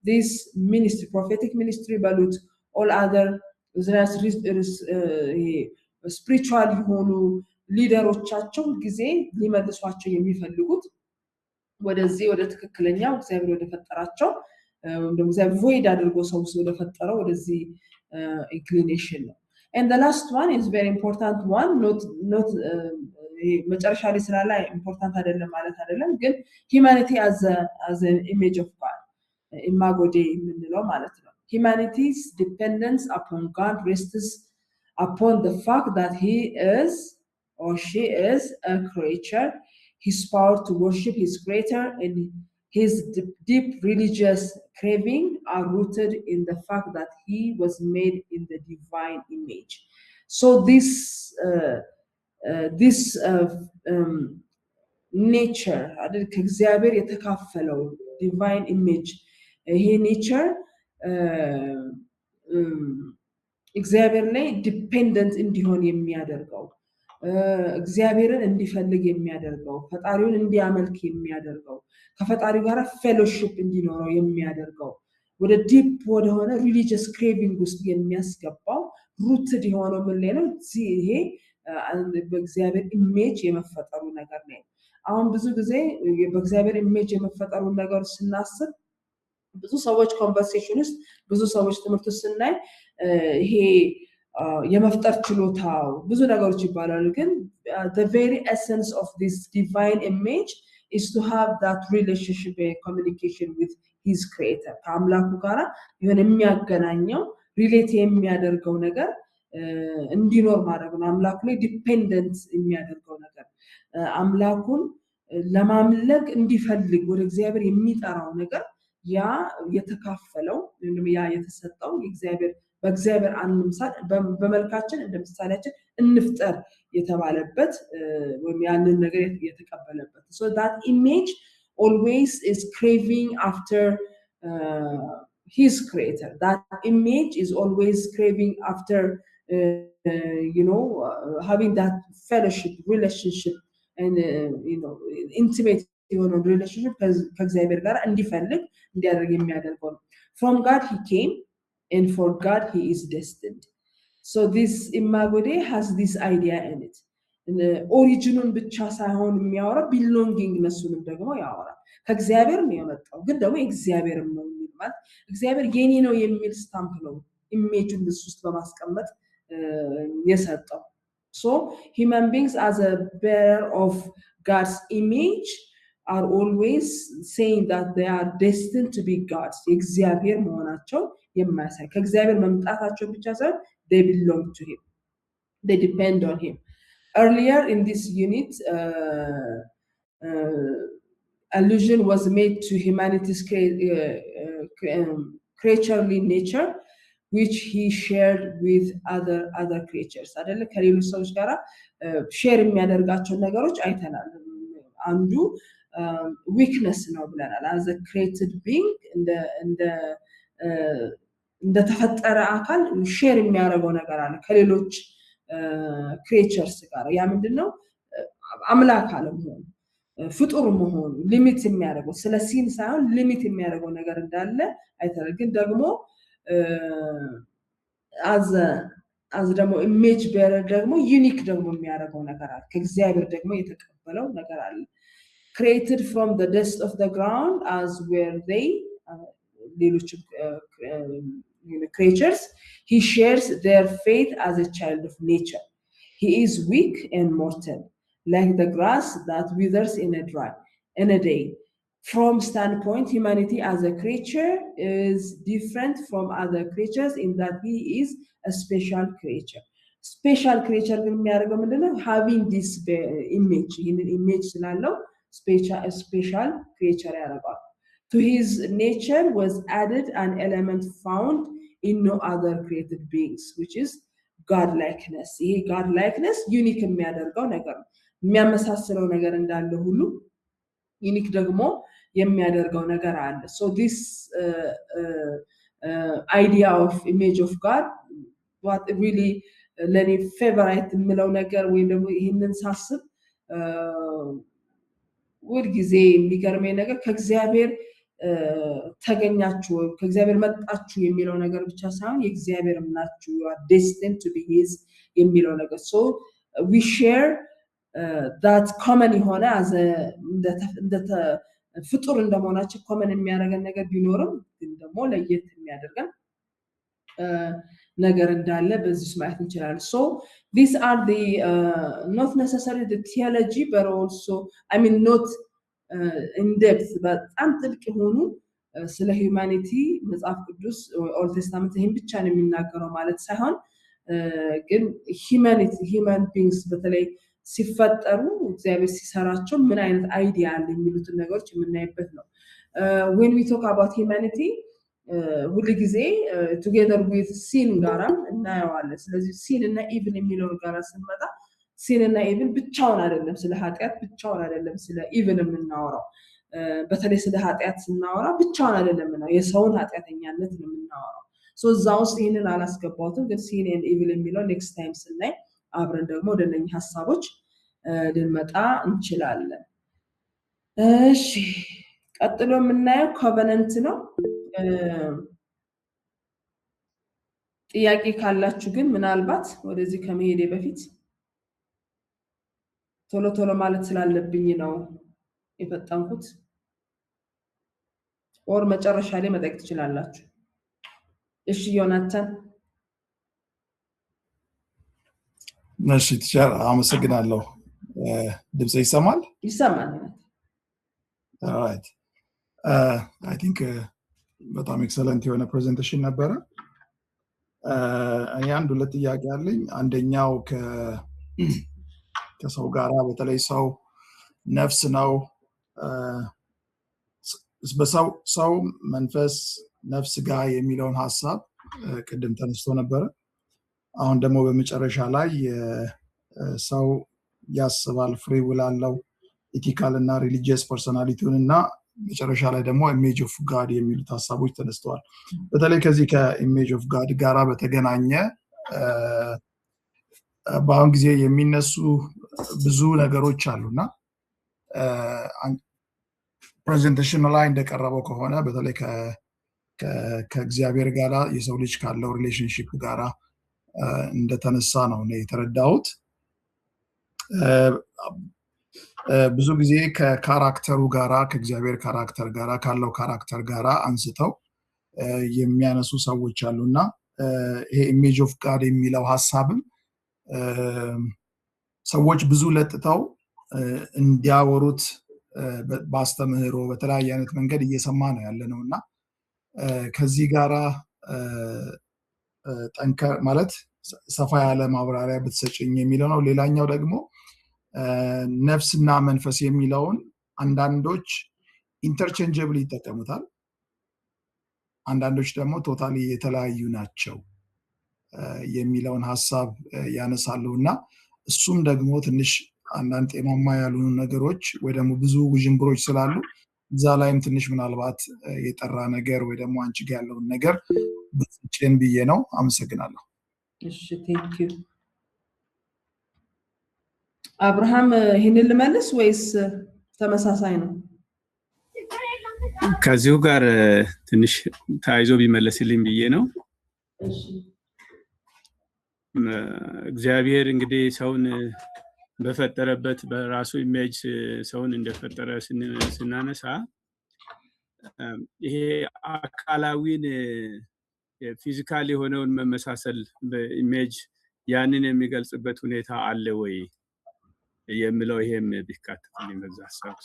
this ministry prophetic ministry balut all other spiritual የሆኑ ሊደሮቻቸው ጊዜ ሊመልሷቸው የሚፈልጉት ወደዚህ ወደ ትክክለኛው እግዚአብሔር ወደ ፈጠራቸው እንደው እግዚአብሔር void አድርጎ ሰው ወደ ፈጠረው ወደዚህ inclination ነው and the last one is very important one not መጨረሻ ላይ ስላላ ኢምፖርታንት አይደለም ማለት አይደለም ግን humanity as an image of God imago Dei የምንለው ማለት ነው humanity's dependence upon God rests upon the fact that he is or she is a creature his power to worship his creator and his deep religious craving are rooted in the fact that he was made in the divine image so this nature አይደል ከእግዚአብሔር የተካፈለው divine image ይሄ nature እግዚአብሔር ላይ ዲፔንደንት እንዲሆን የሚያደርገው እግዚአብሔርን እንዲፈልግ የሚያደርገው ፈጣሪውን እንዲያመልክ የሚያደርገው ከፈጣሪው ጋር ፌሎሺፕ እንዲኖረው የሚያደርገው ወደ ዲፕ ወደ ሆነ religious craving ውስጥ የሚያስገባው rooted የሆነው ምን ላይ ነው ይሄ በእግዚአብሔር ኢሜጅ የመፈጠሩ ነገር ነው አሁን ብዙ ጊዜ በእግዚአብሔር ኢሜጅ የመፈጠሩ ነገር ስናስብ ብዙ ሰዎች ኮንቨርሴሽን ውስጥ ብዙ ሰዎች ትምህርት ውስጥ ስናይ ይሄ የመፍጠር ችሎታው ብዙ ነገሮች ይባላሉ ግን the very essence of this divine image is to have that relationship and communication with his creator ከአምላኩ ጋራ የሆነ የሚያገናኘው ሪሌት የሚያደርገው ነገር እንዲኖር ማድረግ ነው አምላኩ ላይ ዲፔንደንት የሚያደርገው ነገር አምላኩን ለማምለክ እንዲፈልግ ወደ እግዚአብሔር የሚጠራው ነገር ያ የተካፈለው ወይም ያ የተሰጠው እግዚአብሔር በእግዚአብሔር አንምሳል በመልካችን እንደምሳሌያችን እንፍጠር የተባለበት ወይም ያንን ነገር የተቀበለበት so that image always is craving after his creator that image is always craving after having that fellowship relationship and intimate የሆነው ሪሌሽንሺፕ ከእግዚአብሔር ጋር እንዲፈልግ እንዲያደርግ የሚያደርገው ነው። From God he came and for God he is destined. So this Imago Dei has this idea in it. ኦሪጂኑን ብቻ ሳይሆን የሚያወራ ቢሎንጊንግነሱንም ደግሞ ያወራል። ከእግዚአብሔር ነው የመጣው ግን ደግሞ እግዚአብሔር ነው የሚባል እግዚአብሔር የኔ ነው የሚል ስታምፕ ነው ኢሜጁን ውስጥ በማስቀመጥ የሰጠው። So human beings as a bearer of God's image are always saying that they are destined to be gods. እግዚአብሔር መሆናቸው የማያሳይ ከእግዚአብሔር መምጣታቸው ብቻ ሳይሆን they belong to him. They depend on him. Earlier in this unit, allusion was made to humanity's creaturely nature, which he shared with other creatures. አይደለ ከሌሎች ሰዎች ጋራ ሼር የሚያደርጋቸው ነገሮች አይተናል። አንዱ ዊክነስ ነው ብለናል። as a created being እንደ ተፈጠረ አካል ሼር የሚያደርገው ነገር አለ ከሌሎች ክሬቸርስ ጋር። ያ ምንድነው? አምላክ አለመሆኑ ፍጡር መሆኑ ሊሚት የሚያደርገው ስለ ሲን ሳይሆን ሊሚት የሚያደርገው ነገር እንዳለ አይተናል። ግን ደግሞ as ደግሞ ኢሜጅ ቤረር ደግሞ ዩኒክ ደግሞ የሚያደርገው ነገር አለ ከእግዚአብሔር ደግሞ የተቀበለው ነገር አለ። created from the dust of the ground as were they ሌሎች creatures, he shares their fate as a child of nature. He is weak and mortal, like the grass that withers in a day. From standpoint, humanity as a creature is different from other creatures in that he is a special creature. Special creature የሚያደርገው ምንድነው? having this image, ይህንን image ስላለው special creature ያደርጋል። To his nature was added an element found in no other created beings, which is godlikeness. ይሄ godlikeness ዩኒክ የሚያደርገው ነገር ነው። የሚያመሳስለው ነገር እንዳለ ሁሉ ዩኒክ ደግሞ የሚያደርገው ነገር አለ። So this idea of image of God, what really ለኔ ፌቨራይት የምለው ነገር ወይም ደግሞ ይህንን ሳስብ ሁልጊዜ የሚገርመኝ ነገር ከእግዚአብሔር ተገኛችሁ ከእግዚአብሔር መጣችሁ የሚለው ነገር ብቻ ሳይሆን የእግዚአብሔርም ናችሁ you are destined to be his የሚለው ነገር so we share that common የሆነ as እንደ ፍጡር እንደመሆናችን common የሚያደርገን ነገር ቢኖርም ግን ደግሞ ለየት የሚያደርገን ነገር እንዳለ በዚህ ማየት እንችላለን so these are the not necessarily the theology but also I mean not in depth በጣም ጥልቅ የሆኑ ስለ ሂዩማኒቲ መጽሐፍ ቅዱስ ኦልድ ቴስታመንት ይሄን ብቻ ነው የሚናገረው ማለት ሳይሆን ግን ሂዩማኒቲ ሂዩማን ቢንግስ በተለይ ሲፈጠሩ እግዚአብሔር ሲሰራቸው ምን አይነት አይዲያ አለ የሚሉትን ነገሮች የምናይበት ነው when we talk about humanity ሁሉ ጊዜ together with sin ጋራ እናየዋለን ስለዚህ sin እና evil የሚለው ጋራ ስንመጣ sin እና evil ብቻውን አይደለም ስለ ኃጢያት ብቻውን አይደለም ስለ evil የምናወራው በተለይ ስለ ኃጢያት ስናወራ ብቻውን አይደለም ነው የሰውን ኃጢያተኛነት ነው የምናወራው so እዛው ውስጥ ይሄንን አላስገባውትም ግን sin and evil የሚለው next time ስናይ አብረን ደግሞ ወደነኝ ሐሳቦች ልንመጣ እንችላለን እሺ ቀጥሎ የምናየው ኮቨነንት ነው ጥያቄ ካላችሁ ግን ምናልባት ወደዚህ ከመሄዴ በፊት ቶሎ ማለት ስላለብኝ ነው የፈጣንኩት ኦር መጨረሻ ላይ መጠየቅ ትችላላችሁ እሺ ዮናታን እሺ ቲቸር አመሰግናለሁ ድምጽ ይሰማል alright I think በጣም ኤክሰለንት የሆነ ፕሬዘንቴሽን ነበረ እኔ አንድ ሁለት ጥያቄ አለኝ አንደኛው ከሰው ጋራ በተለይ ሰው ነፍስ ነው ሰው መንፈስ ነፍስ ጋር የሚለውን ሐሳብ ቅድም ተነስቶ ነበር አሁን ደግሞ በመጨረሻ ላይ ሰው ያስባል ፍሪ ዊል አለው ኢቲካል እና ሪሊጂየስ ፐርሰናሊቲውን እና መጨረሻ ላይ ደግሞ ኢሜጅ ኦፍ ጋድ የሚሉት ሐሳቦች ተነስተዋል በተለይ ከዚህ ከኢሜጅ ኦፍ ጋድ ጋራ በተገናኘ በአሁን ጊዜ የሚነሱ ብዙ ነገሮች አሉና ፕሬዘንቴሽኑ ላይ እንደቀረበው ከሆነ በተለይ ከእግዚአብሔር ጋር የሰው ልጅ ካለው ሪሌሽንሺፕ ጋራ እንደተነሳ ነው የተረዳሁት። ብዙ ጊዜ ከካራክተሩ ጋራ ከእግዚአብሔር ካራክተር ጋራ ካለው ካራክተር ጋራ አንስተው የሚያነሱ ሰዎች አሉና ይሄ ኢሜጅ ኦፍ ጋድ የሚለው ሐሳብም ሰዎች ብዙ ለጥተው እንዲያወሩት በአስተምህሮ በተለያየ አይነት መንገድ እየሰማ ነው ያለነውና ከዚህ ጋራ ጠንከር ማለት ሰፋ ያለ ማብራሪያ ብትሰጭኝ የሚለው ነው። ሌላኛው ደግሞ ነፍስና መንፈስ የሚለውን አንዳንዶች ኢንተርቼንጀብል ይጠቀሙታል፣ አንዳንዶች ደግሞ ቶታሊ የተለያዩ ናቸው የሚለውን ሐሳብ ያነሳሉና እሱም ደግሞ ትንሽ አንዳንድ ጤናማ ያልሆኑ ነገሮች ወይ ደግሞ ብዙ ውዥንብሮች ስላሉ እዛ ላይም ትንሽ ምናልባት የጠራ ነገር ወይ ደግሞ አንቺ ጋር ያለውን ነገር ብትጭን ብዬ ነው። አመሰግናለሁ። እሺ ቴንክ ዩ አብርሃም። ይሄንን ልመልስ ወይስ ተመሳሳይ ነው? ከዚሁ ጋር ትንሽ ታይዞ ቢመለስልኝ ብዬ ነው። እሺ እግዚአብሔር እንግዲህ ሰውን በፈጠረበት በራሱ ኢሜጅ ሰውን እንደፈጠረ ስናነሳ ይሄ አካላዊን ፊዚካል የሆነውን መመሳሰል በኢሜጅ ያንን የሚገልጽበት ሁኔታ አለ ወይ የሚለው ይሄም ቢካተትልኝ በዛ ሐሳብ።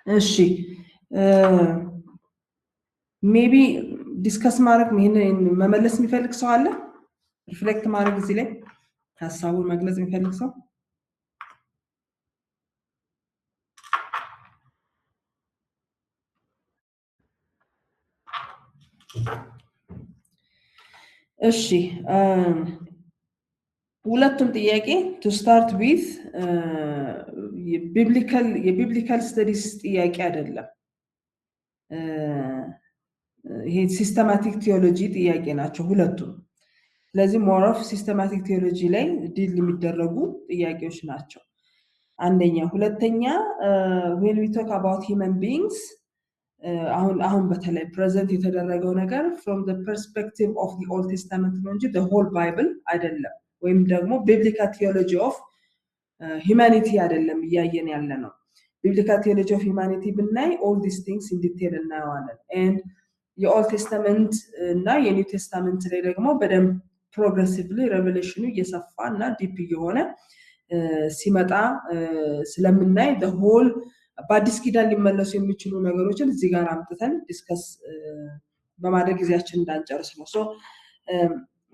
እሺ ሜቢ ዲስከስ ማድረግ ይሄን መመለስ የሚፈልግ ሰው አለ? ሪፍሌክት ማድረግ እዚህ ላይ ሐሳቡን መግለጽ የሚፈልግ ሰው? እሺ ሁለቱም ጥያቄ to start with የቢብሊካል ስተዲስ ጥያቄ አይደለም። ይሄ ሲስተማቲክ ቲዮሎጂ ጥያቄ ናቸው ሁለቱም። ስለዚህ ሞር ኦፍ ሲስተማቲክ ቲዮሎጂ ላይ ዲል የሚደረጉ ጥያቄዎች ናቸው። አንደኛ። ሁለተኛ when we talk about human beings አሁን በተለይ ፕሬዘንት የተደረገው ነገር from the perspective of the Old Testament ነው እንጂ the whole Bible አይደለም፣ ወይም ደግሞ biblical theology of humanity አይደለም እያየን ያለ ነው። biblical theology of humanity ብናይ all these things in detail እናየዋለን። and የኦልድ ቴስተመንት እና የኒው ቴስተመንት ላይ ደግሞ በደንብ ፕሮግሬሲቭሊ ሬቨሌሽኑ እየሰፋ እና ዲፕ እየሆነ ሲመጣ ስለምናይ the whole በአዲስ ኪዳን ሊመለሱ የሚችሉ ነገሮችን እዚህ ጋር አምጥተን ዲስከስ በማድረግ ጊዜያችን እንዳንጨርስ ነው። so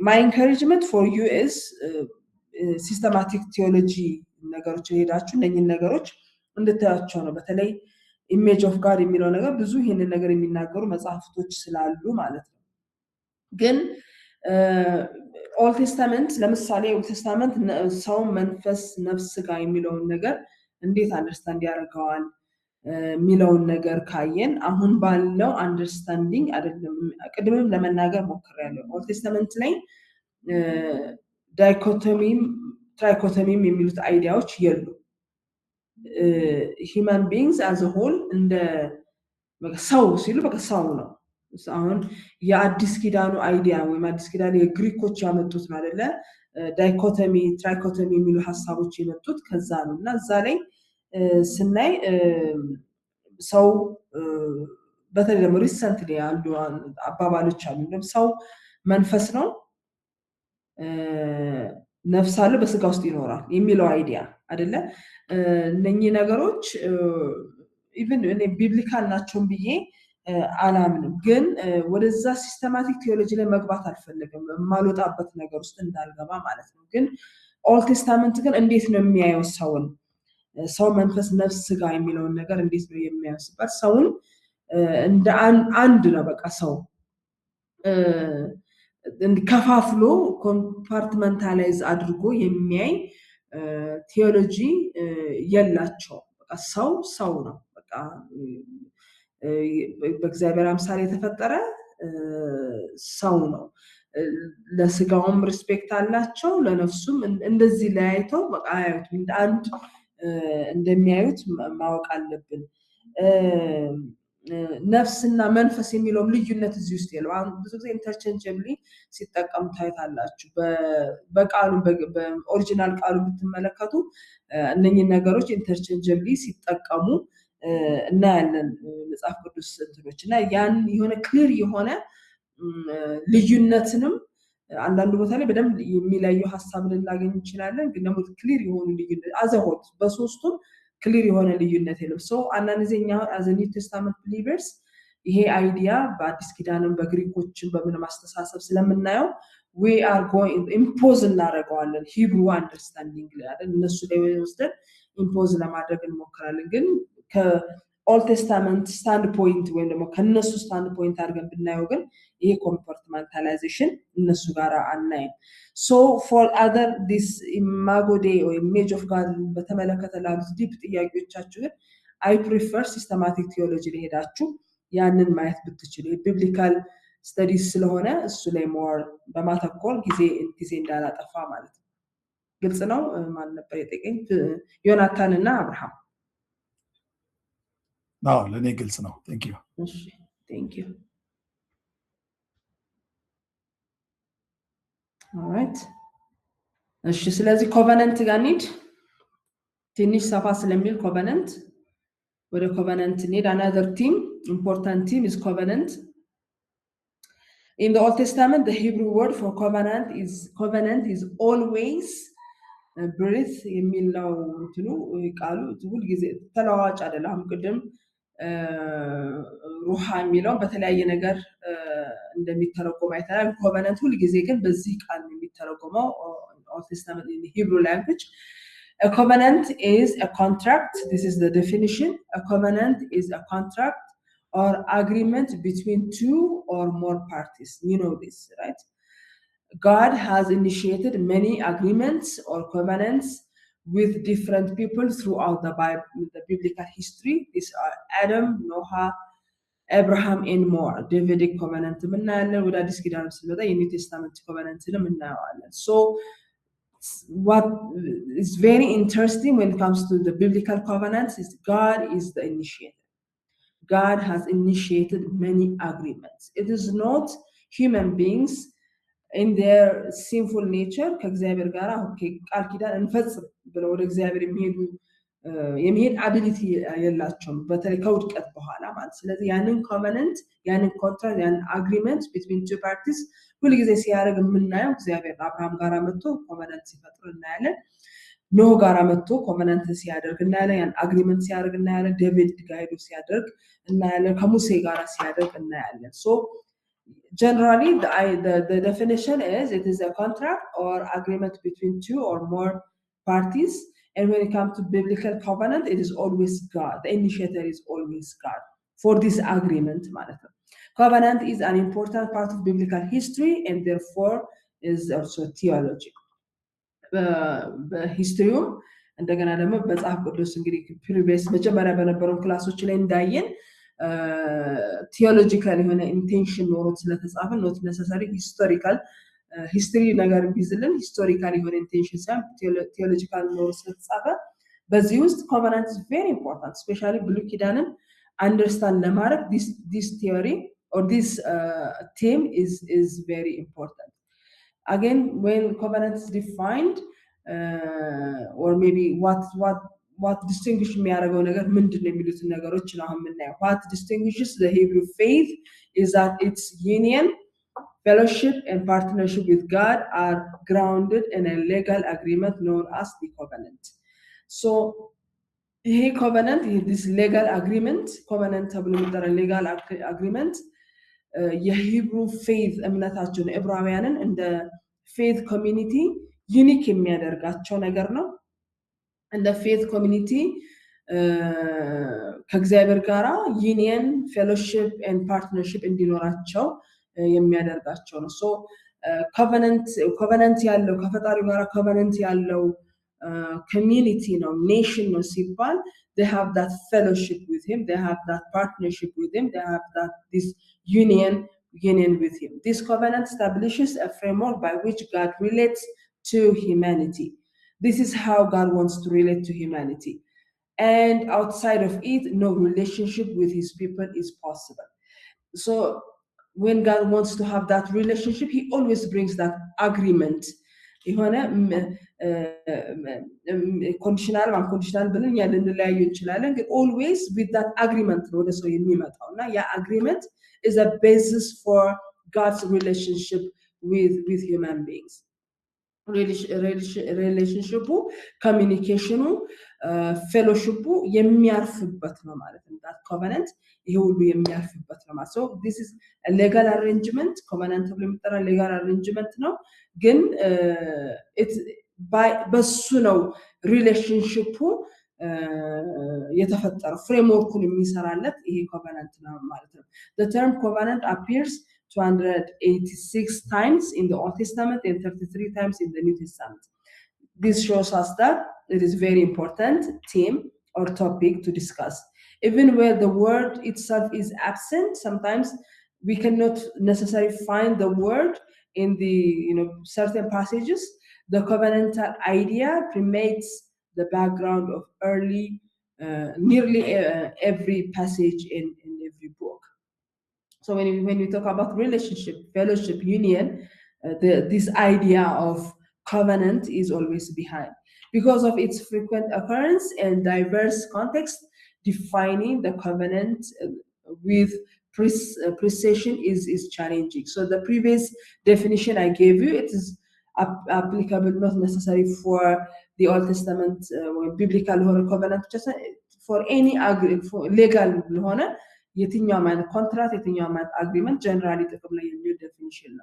my encouragement for you is systematic theology ነገሮችን ሄዳችሁ እነኚህን ነገሮች እንድታያቸው ነው። በተለይ ኢሜጅ ኦፍ ጋድ የሚለው ነገር ብዙ ይሄንን ነገር የሚናገሩ መጽሐፍቶች ስላሉ ማለት ነው። ግን ኦልድ ቴስተመንት ለምሳሌ ኦልድ ቴስተመንት ሰው መንፈስ ነፍስ ሥጋ የሚለውን ነገር እንዴት አንደርስታንድ ያደርገዋል የሚለውን ነገር ካየን አሁን ባለው አንደርስታንዲንግ አይደለም። ቅድምም ለመናገር ሞክሬያለሁ። ኦልድ ቴስተመንት ላይ ዳይኮቶሚም ትራይኮቶሚም የሚሉት አይዲያዎች የሉ። human beings as a whole እንደ ሰው ሲሉ በቃ ሰው ነው። አሁን የአዲስ ኪዳኑ አይዲያ ወይም አዲስ ኪዳኑ የግሪኮች ያመጡት ነው አይደለ? ዳይኮቶሚ ትራይኮቶሚ የሚሉ ሐሳቦች የመጡት ከዛ ነው። እና እዛ ላይ ስናይ ሰው በተለይ ደግሞ ሪሰንትሊ ያሉ አባባሎች አሉ። እንደም ሰው መንፈስ ነው፣ ነፍስ አለ፣ በስጋ ውስጥ ይኖራል የሚለው አይዲያ አይደለ? እነኚህ ነገሮች ኢቭን እኔ ቢብሊካል ናቸው ብዬ አላምንም። ግን ወደዛ ሲስተማቲክ ቲዮሎጂ ላይ መግባት አልፈልግም፣ የማልወጣበት ነገር ውስጥ እንዳልገባ ማለት ነው። ግን ኦልድ ቴስታመንት ግን እንዴት ነው የሚያየው ሰውን? ሰው መንፈስ ነፍስ ሥጋ የሚለውን ነገር እንዴት ነው የሚያየው ሲባል ሰውን እንደ አንድ ነው። በቃ ሰው ከፋፍሎ ኮምፓርትመንታላይዝ አድርጎ የሚያይ ቲዮሎጂ የላቸው። በቃ ሰው ነው። በቃ በእግዚአብሔር አምሳል የተፈጠረ ሰው ነው። ለስጋውም ሪስፔክት አላቸው ለነፍሱም እንደዚህ ለያይተው በቃ አያዩት እንደ አንድ እንደሚያዩት ማወቅ አለብን ነፍስና መንፈስ የሚለው ልዩነት እዚህ ውስጥ የለው አሁን ብዙ ጊዜ ኢንተርቼንጀብሊ ሲጠቀሙ ታይታላችሁ በቃሉ በኦሪጂናል ቃሉ ብትመለከቱ እነኚህ ነገሮች ኢንተርቼንጀብሊ ሲጠቀሙ እናያለን መጽሐፍ ቅዱስ እንትኖችና ያን የሆነ ክሊር የሆነ ልዩነትንም አንዳንድ ቦታ ላይ በደንብ የሚለዩ ሐሳብ ልናገኝ እንችላለን ግን ደግሞ ክሊር የሆኑ ልዩነት አዘሆት በሶስቱም ክሊር የሆነ ልዩነት የለም ሶ አንዳንድ ጊዜኛ as a New Testament believers ይሄ አይዲያ በአዲስ ኪዳንም በግሪኮችም በምንም አስተሳሰብ ስለምናየው we are going impose እናደርገዋለን ሂብሩ አንደርስታንዲንግ ላይ አይደል እነሱ ላይ ወስደን ኢምፖዝ ለማድረግ እንሞክራለን ግን ከኦልድ ቴስታመንት ስታንድ ፖይንት ወይ ደግሞ ከነሱ ስታንድ ፖይንት አድርገን ብናየው ግን ይሄ ኮምፓርትመንታላይዜሽን እነሱ ጋር አናይም so for other this imago dei or image of God በተመለከተ ላሉት ዲፕ ጥያቄዎቻችሁ I prefer systematic theology ላይ ሄዳችሁ ያንን ማየት ብትችሉ biblical studies ስለሆነ እሱ ላይ more በማተኮር ጊዜ እንዳላጠፋ ማለት ነው ግልጽ ነው ማን ነበር የጠየቀኝ ዮናታን እና አብርሃም ነው ለኔ ግልጽ ነው thank you እሺ thank you all right እሺ ስለዚህ ኮቨናንት ጋር እንሂድ ትንሽ ሰፋ ስለሚል ኮቨናንት ወደ ኮቨናንት እንሂድ another theme important theme is covenant in the Old Testament the Hebrew word for covenant is always breath የሚለው እንትኑ ቃሉ ሁሉ ጊዜ ተለዋዋጭ አይደለም ቅድም ሩሃ የሚለው በተለያየ ነገር እንደሚተረጎም አይተናል ኮቨናንት ሁሉ ጊዜ ግን በዚህ ቃል የሚተረጎመው Old Testament in the Hebrew language a covenant is a contract this is the definition a covenant is a contract or agreement between two or more parties you know this right God has initiated many agreements or covenants with different people throughout the Bible, the biblical history. These are Adam, Noah, Abraham, and more. Davidic covenant, with Addis Kidan, the New Testament covenant. So, what is very interesting when it comes to the biblical covenants is God is the initiator. God has initiated many agreements. It is not human beings in their sinful nature ከእግዚአብሔር ጋር ቃል ኪዳን እንፈጽም ብለው ወደ እግዚአብሔር የሚሄድ ability የላቸውም በተለይ ከውድቀት በኋላ ማለት ስለዚህ ያንን covenant ያንን contract ያንን agreement between two parties ሁሉ ጊዜ ሲያደርግ የምናየው እግዚአብሔር አብርሃም ጋር መጥቶ covenant ሲፈጥር እናያለን ኖህ ጋር መጥቶ covenant ሲያደርግ እናያለን ያን agreement ሲያደርግ እናያለን ዴቪድ ጋር ሄዶ ሲያደርግ እናያለን ከሙሴ ጋር ሲያደርግ እናያለን so generally the definition is it is a contract or agreement between two or more parties and when it comes to biblical covenant it is always God the initiator is always God for this agreement covenant is an important part of biblical history and therefore is also theology history እንደገና ደግሞ በመጽሐፍ ቅዱስ እንግዲህ ፕሪቪየስ መጀመሪያ በነበረው ክላሶች ላይ እንዳየን theological የሆነ intention ኖሮት ስለተጻፈ not necessarily historical history ነገር ቢዝልን historical የሆነ intention ሳይሆን theological ኖሮት ስለተጻፈ በዚህ ውስጥ covenant is very important especially ብሉይ ኪዳንን understand ለማድረግ this theory or this theme is very important again when covenant is defined or maybe what distinguishes የሚያደርገው ነገር ምንድነው የሚሉት ነገሮች ነው አሁን የምናየው what distinguishes the Hebrew faith is that its union fellowship and partnership with God are grounded in a legal agreement known as the covenant so ይሄ covenant this legal agreement covenant ተብሎ የሚጠራው legal agreement የሂብሩ faith እምነታቸው ዕብራውያንን እንደ faith community unique የሚያደርጋቸው ነገር ነው and the faith community ከእግዚአብሔር ጋራ union fellowship and partnership እንዲኖራቸው የሚያደርጋቸው ነው so covenant ያለው ከፈጣሪው ጋራ covenant ያለው community ነው nation ነው ሲባል they have that fellowship with him they have that partnership with him they have that this union union with him. This covenant establishes a framework by which God relates to humanity. This is how God wants to relate to humanity. And outside of it, no relationship with his people is possible. So when God wants to have that relationship, he always brings that agreement. Conditional, unconditional, always with that agreement. Yeah, agreement is a basis for God's relationship with human beings. Relationship, communication, fellowship, that covenant, he will be so this is a legal arrangement, covenant of legal arrangement now. Again, it's by basuno relationship framework covenant now. The term covenant appears 286 times in the Old Testament and 33 times in the New Testament. This shows us that it is very important theme or topic to discuss. Even where the word itself is absent, sometimes we cannot necessarily find the word in the certain passages. The covenantal idea permeates the background of nearly every passage in every book. So when we talk about relationship, fellowship, union, this idea of covenant is always behind. Because of its frequent occurrence and diverse context, defining the covenant with precision is challenging. So the previous definition I gave you, it is applicable not necessarily for the Old Testament or biblical covenant, just for any for legal contract, agreement, generally new definition.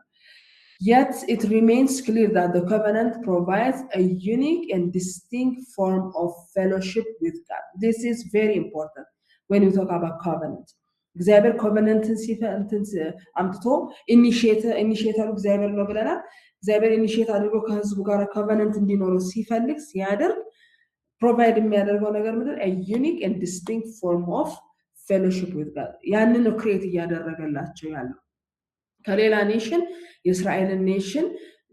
Yet it remains clear that the covenant provides a unique and distinct form of fellowship with God. This is very important when we talk about covenant. እግዚአብሔር ኮቨነንትን አምጥቶ ኢኒሺየተሩ እግዚአብሔር ነው ብለናል። እግዚአብሔር ኢኒሺየት አድርጎ ከህዝቡ ጋር ኮቨነንት እንዲኖረው ሲፈልግ ሲያደርግ ፕሮቫይድ የሚያደርገው ነገር ምንድነው? a unique and distinct form of fellowship with God. ያንን ነው ክሬት እያደረገላቸው ያለው። ከሌላ ኔሽን የእስራኤልን ኔሽን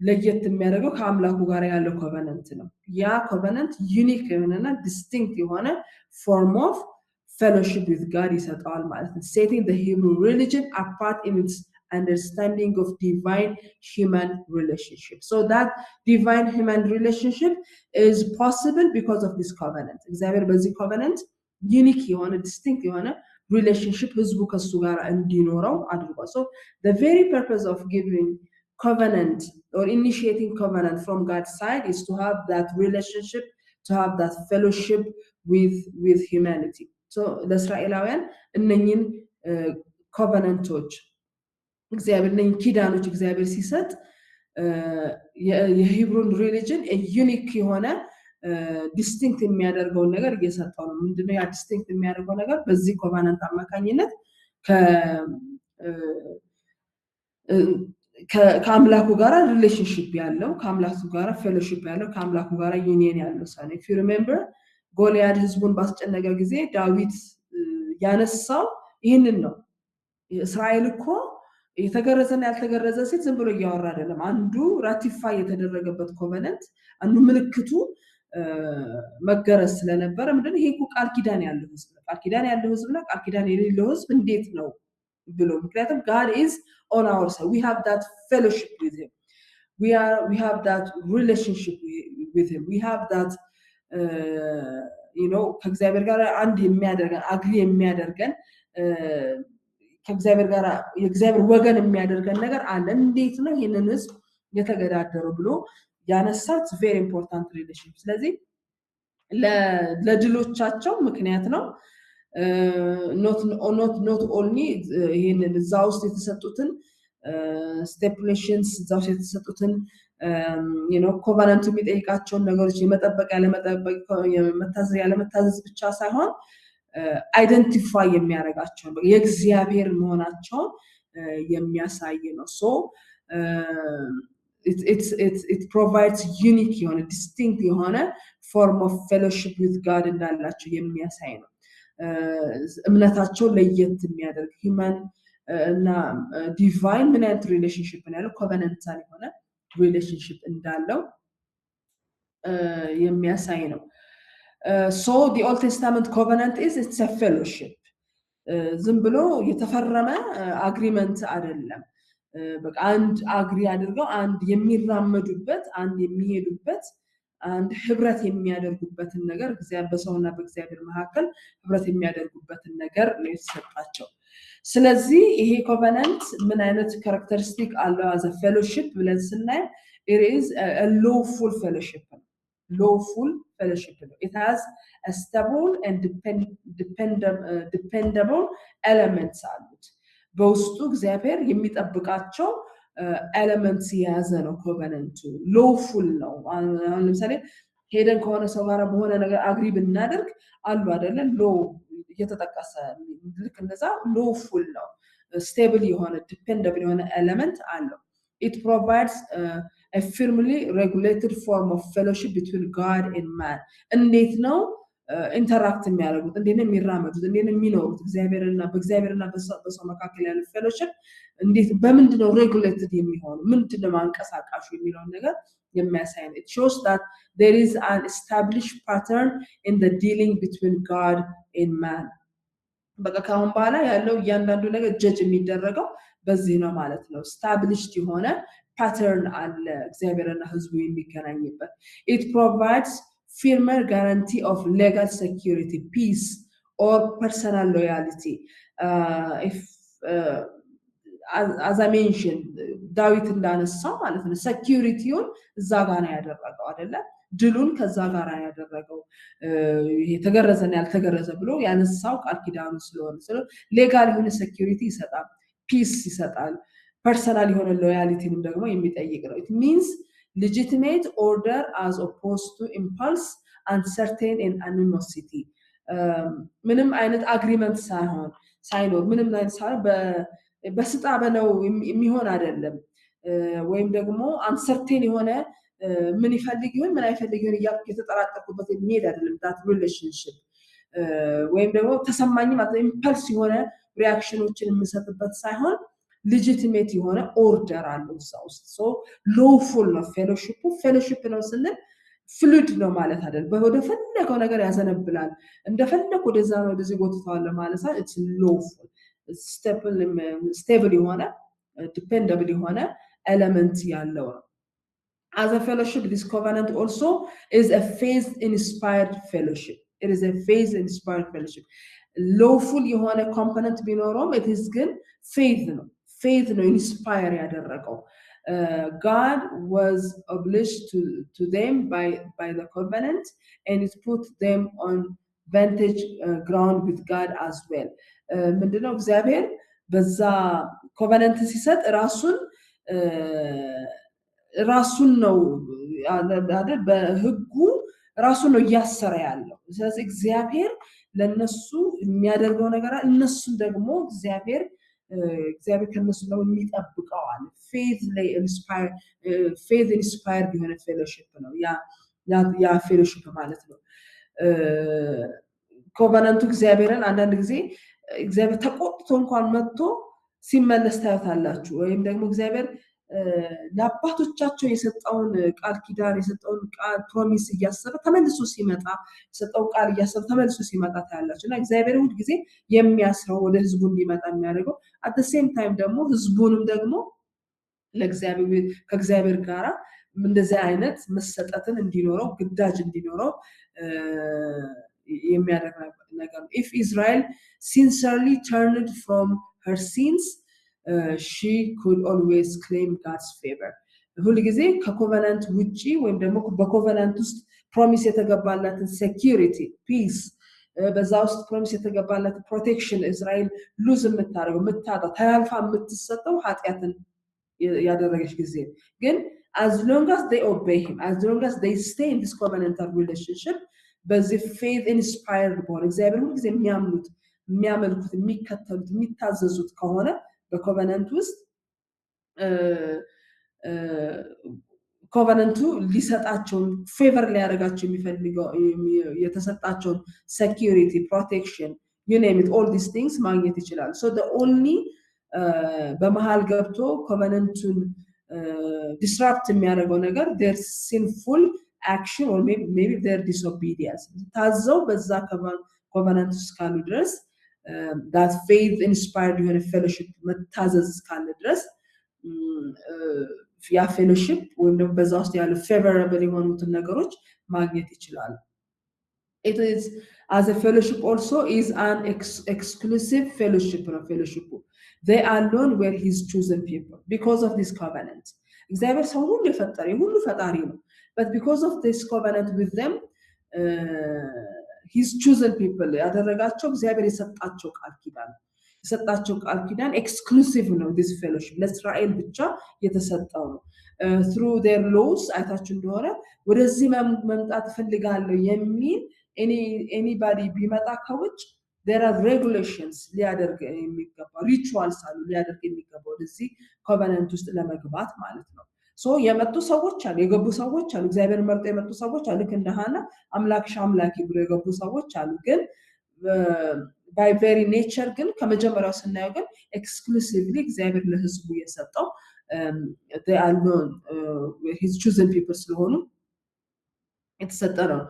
ለየት የሚያደርገው ከአምላኩ ጋር ያለው ኮቨነንት ነው። ያ ኮቨነንት ዩኒክ የሆነና ዲስቲንክት የሆነ ፎርም ኦፍ fellowship with God ይሰጣል ማለት ነው። setting the Hebrew religion apart in its understanding of divine human relationship. So that divine human relationship is possible because of this covenant. እግዚአብሔር በዚህ covenant ዩኒክ የሆነ ዲስቲንክት የሆነ relationship ህዝቡ ከሱ ጋር እንዲኖረው አድርጓል። So the very purpose of giving covenant or initiating covenant from God's side is to have that relationship, to have that fellowship with humanity. So ለእስራኤላውያን እነኚህን ኮቨነንቶች እግዚአብሔር እነኚህን ኪዳኖች እግዚአብሔር ሲሰጥ የሂብሩን ሪሊጅን ዩኒክ የሆነ ዲስቲንክት የሚያደርገውን ነገር እየሰጠው ነው። ምንድነው ያ ዲስቲንክት የሚያደርገው ነገር? በዚህ ኮቨነንት አማካኝነት ከአምላኩ ጋር ሪሌሽንሺፕ ያለው፣ ከአምላኩ ጋር ፌሎሺፕ ያለው፣ ከአምላኩ ጋር ዩኒየን ያለው ሰው ነው። if you remember ጎልያድ ህዝቡን ባስጨነቀ ጊዜ ዳዊት ያነሳው ይህንን ነው። እስራኤል እኮ የተገረዘና ያልተገረዘ ሴት ዝም ብሎ እያወራ አይደለም። አንዱ ራቲፋይ የተደረገበት ኮቨነንት አንዱ ምልክቱ መገረዝ ስለነበረ ምንድነው ይሄ ቃል ኪዳን ያለው ህዝብ ነው። ቃል ኪዳን ያለው ህዝብና ቃል ኪዳን የሌለው ህዝብ እንዴት ነው ብሎ ምክንያቱም God is on our side. We have that fellowship with him. We have that relationship with him. We have that ከእግዚአብሔር ጋር አንድ የሚያደርገን አግሪ የሚያደርገን ከእግዚአብሔር ጋር የእግዚአብሔር ወገን የሚያደርገን ነገር አለ። እንዴት ነው ይሄንን ህዝብ የተገዳደረው ብሎ ያነሳት very important relationship። ስለዚህ ለድሎቻቸው ምክንያት ነው። not only ይሄንን እዛ ውስጥ የተሰጡትን stipulations እዛ ውስጥ የተሰጡትን ኮቨናንቱ የሚጠይቃቸውን ነገሮች የመጠበቅ ያለመጠበቅ የመታዘዝ ያለመታዘዝ ብቻ ሳይሆን አይደንቲፋይ የሚያደርጋቸው የእግዚአብሔር መሆናቸውን የሚያሳይ ነው። so it provides unique የሆነ distinct የሆነ form of fellowship with God እንዳላቸው የሚያሳይ ነው። እምነታቸው ለየት የሚያደርግ human እና ዲቫይን ምን አይነት ሪሌሽንሺፕ ነው ያለው ኮቨነንታል የሆነ ሪሌሽንሺፕ እንዳለው የሚያሳይ ነው። So the Old Testament covenant it's a fellowship. ዝም ብሎ የተፈረመ አግሪመንት አይደለም። በቃ አንድ አግሪ አድርገው አንድ የሚራመዱበት አንድ የሚሄዱበት አንድ ህብረት የሚያደርጉበትን ነገር እግዚአብሔር በሰውና በእግዚአብሔር መካከል ህብረት የሚያደርጉበትን ነገር ነው የተሰጣቸው። ስለዚህ ይሄ ኮቨናንት ምን አይነት ካራክተሪስቲክ አለው as a fellowship ብለን ስናይ it is a lawful fellowship. Lawful fellowship. It has a stable and dependable elements አሉት። በውስጡ እግዚአብሔር የሚጠብቃቸው elements የያዘ ነው ኮቨናንቱ። lawful ነው። አሁን ለምሳሌ ሄደን ከሆነ ሰው ጋር በሆነ ነገር አግሪ ብናደርግ አሉ አይደለ law እየተጠቀሰ ልክ እንደዛ lawful ነው። stable የሆነ dependable የሆነ element አለው። It provides a firmly regulated form of fellowship between God and man. እንዴት ነው ኢንተራክት የሚያደርጉት እንዴት ነው የሚራመዱት እንዴት ነው የሚኖሩት እግዚአብሔርና በሰው መካከል ያለ ፌሎሺፕ እንዴት በምንድን ነው ሬጉሌትድ የሚሆነው ምንድን ነው ማንቀሳቃሹ የሚለው ነገር የሚያሳይ ነው። It shows that there is an established pattern in the dealing between God and man. በቃ ካሁን በኋላ ያለው እያንዳንዱ ነገር ጀጅ የሚደረገው በዚህ ነው ማለት ነው። established የሆነ pattern አለ እግዚአብሔርና ህዝቡ የሚገናኝበት። It provides firmer guarantee of legal security, peace or personal loyalty. As I mentioned ዳዊት እንዳነሳው ማለት ነው securityውን እዛ ጋር ነው ያደረገው አይደለ ድሉን ከዛ ጋር ነው ያደረገው የተገረዘና ያልተገረዘ ብሎ ያነሳው ቃል ኪዳኑ ስለሆነ ሌጋል የሆነ security ይሰጣል peace ይሰጣል personal የሆነ loyaltyንም ደግሞ የሚጠይቅ ነው it means legitimate order as opposed to impulse uncertain and animosity ምንም አይነት agreement ሳይኖር ምንም አይነት ሳይሆን በስጣ በለው የሚሆን አይደለም ወይም ደግሞ uncertain የሆነ ምን ይፈልግ ይሁን ምን አይፈልግ ይሁን የተጠራጠርኩበት የሚሄድ አይደለም that relationship ወይም ደግሞ ተሰማኝ ማለት impulse የሆነ ሪአክሽኖችን የምሰጥበት ሳይሆን legitimate የሆነ ኦርደር አለው ውስጥ so lawful ነው fellowship ነው ስንል fluid ነው ማለት አይደል ወደ ፈለገው ነገር ያዘነብላል እንደፈለኩ ወደዛ ነው ወደዚህ ጎትቷል ማለት ነው it's lawful stable የሆነ dependable የሆነ element ያለው ነው as a fellowship this covenant also is a faith inspired fellowship it is a faith inspired fellowship lawful የሆነ component ቢኖረውም it is ግን faith ነው inspire ያደረገው God was obliged to them by the covenant and it put them on vantage ground with God as well ምንድነው እግዚአብሔር በዛ covenant ሲሰጥ ራሱን ነው አይደል በህጉ ራሱን ነው ያሰረ ያለው ስለዚህ እግዚአብሔር ለነሱ የሚያደርገው ነገር እነሱን ደግሞ እግዚአብሔር ከነሱ ነው የሚጠብቀው አለ faith inspired የሆነ fellowship ነው ያ fellowship ማለት ነው ኮቨናንቱ እግዚአብሔርን አንዳንድ ጊዜ እግዚአብሔር ተቆጥቶ እንኳን መጥቶ ሲመለስ ታያታላችሁ ወይም ደግሞ እግዚአብሔር ለአባቶቻቸው የሰጠውን ቃል ኪዳን የሰጠውን ቃል ፕሮሚስ እያሰበ ተመልሶ ሲመጣ የሰጠው ቃል እያሰበ ተመልሶ ሲመጣ ታያላችሁና እግዚአብሔር ሁሉ ጊዜ የሚያስረው ወደ ህዝቡ እንዲመጣ የሚያደርገው at the same time ደግሞ ህዝቡንም ደግሞ ለእግዚአብሔር ከእግዚአብሔር ጋር እንደዚህ አይነት መሰጠትን እንዲኖረው ግዳጅ እንዲኖረው የሚያደርግ ነገር if Israel sincerely turned from her sins she could always claim God's favor ሁሉ ጊዜ ከኮቨናንት ውጪ ወይም ደግሞ በኮቨናንት ውስጥ ፕሮሚስ የተገባላትን security peace በዛ ውስጥ ፕሮሚስ የተገባላት protection እስራኤል ሉዝ የምታደርገው የምታጣው ተላልፋ የምትሰጠው ኃጢያትን ያደረገች ጊዜ ግን as long as they obey him as long as they stay in this covenantal relationship በዚህ faith inspired በሆነ እግዚአብሔር ሁሉ ጊዜ የሚያመልኩት የሚከተሉት የሚታዘዙት ከሆነ በኮቨናንት ውስጥ ኮቨናንቱ ሊሰጣቸው ፌቨር ሊያደርጋቸው የሚፈልገው የተሰጣቸው security protection you name it all these things ማግኘት ይችላል so the only በመሃል ገብቶ ኮቨነንቱን disrupt የሚያደርገው ነገር their sinful action or maybe their disobedience ታዘው በዛ ኮቨነንት ውስጥ ካሉ ድረስ that faith inspired የሆነ fellowship መታዘዝ ካለ ድረስ ያ fellowship ወይም ደግሞ በዛ ውስጥ ያሉ favorable የሆኑትን ነገሮች ማግኘት ይችላል። It is as a fellowship also is an exclusive fellowship or fellowship. They alone were his chosen people because of this covenant. እግዚአብሔር ሰው ሁሉ የፈጠረ ሁሉ ፈጣሪ ነው። But because of this covenant with them, his chosen people ያደረጋቸው እግዚአብሔር የሰጣቸው ቃል ኪዳን exclusive ነው። this fellowship ለእስራኤል ብቻ የተሰጠው ነው። through their laws አይታችሁ እንደሆነ ወደዚህ መምጣት ፈልጋለሁ የሚል anybody ቢመጣ ከውጭ there are regulations ሊያደርግ የሚገባው rituals አሉ ሊያደርግ የሚገባው ወደዚህ covenant ውስጥ ለመግባት ማለት ነው። so የመጡ ሰዎች አሉ የገቡ ሰዎች አሉ እግዚአብሔር መርጦ የመጡ ሰዎች አሉ እንደሃና አምላኪ ብሎ የገቡ ሰዎች አሉ ግን by very nature ግን ከመጀመሪያው ስናየው ግን exclusively እግዚአብሔር ለህዝቡ የሰጠው they are known his chosen people ስለሆኑ የተሰጠነው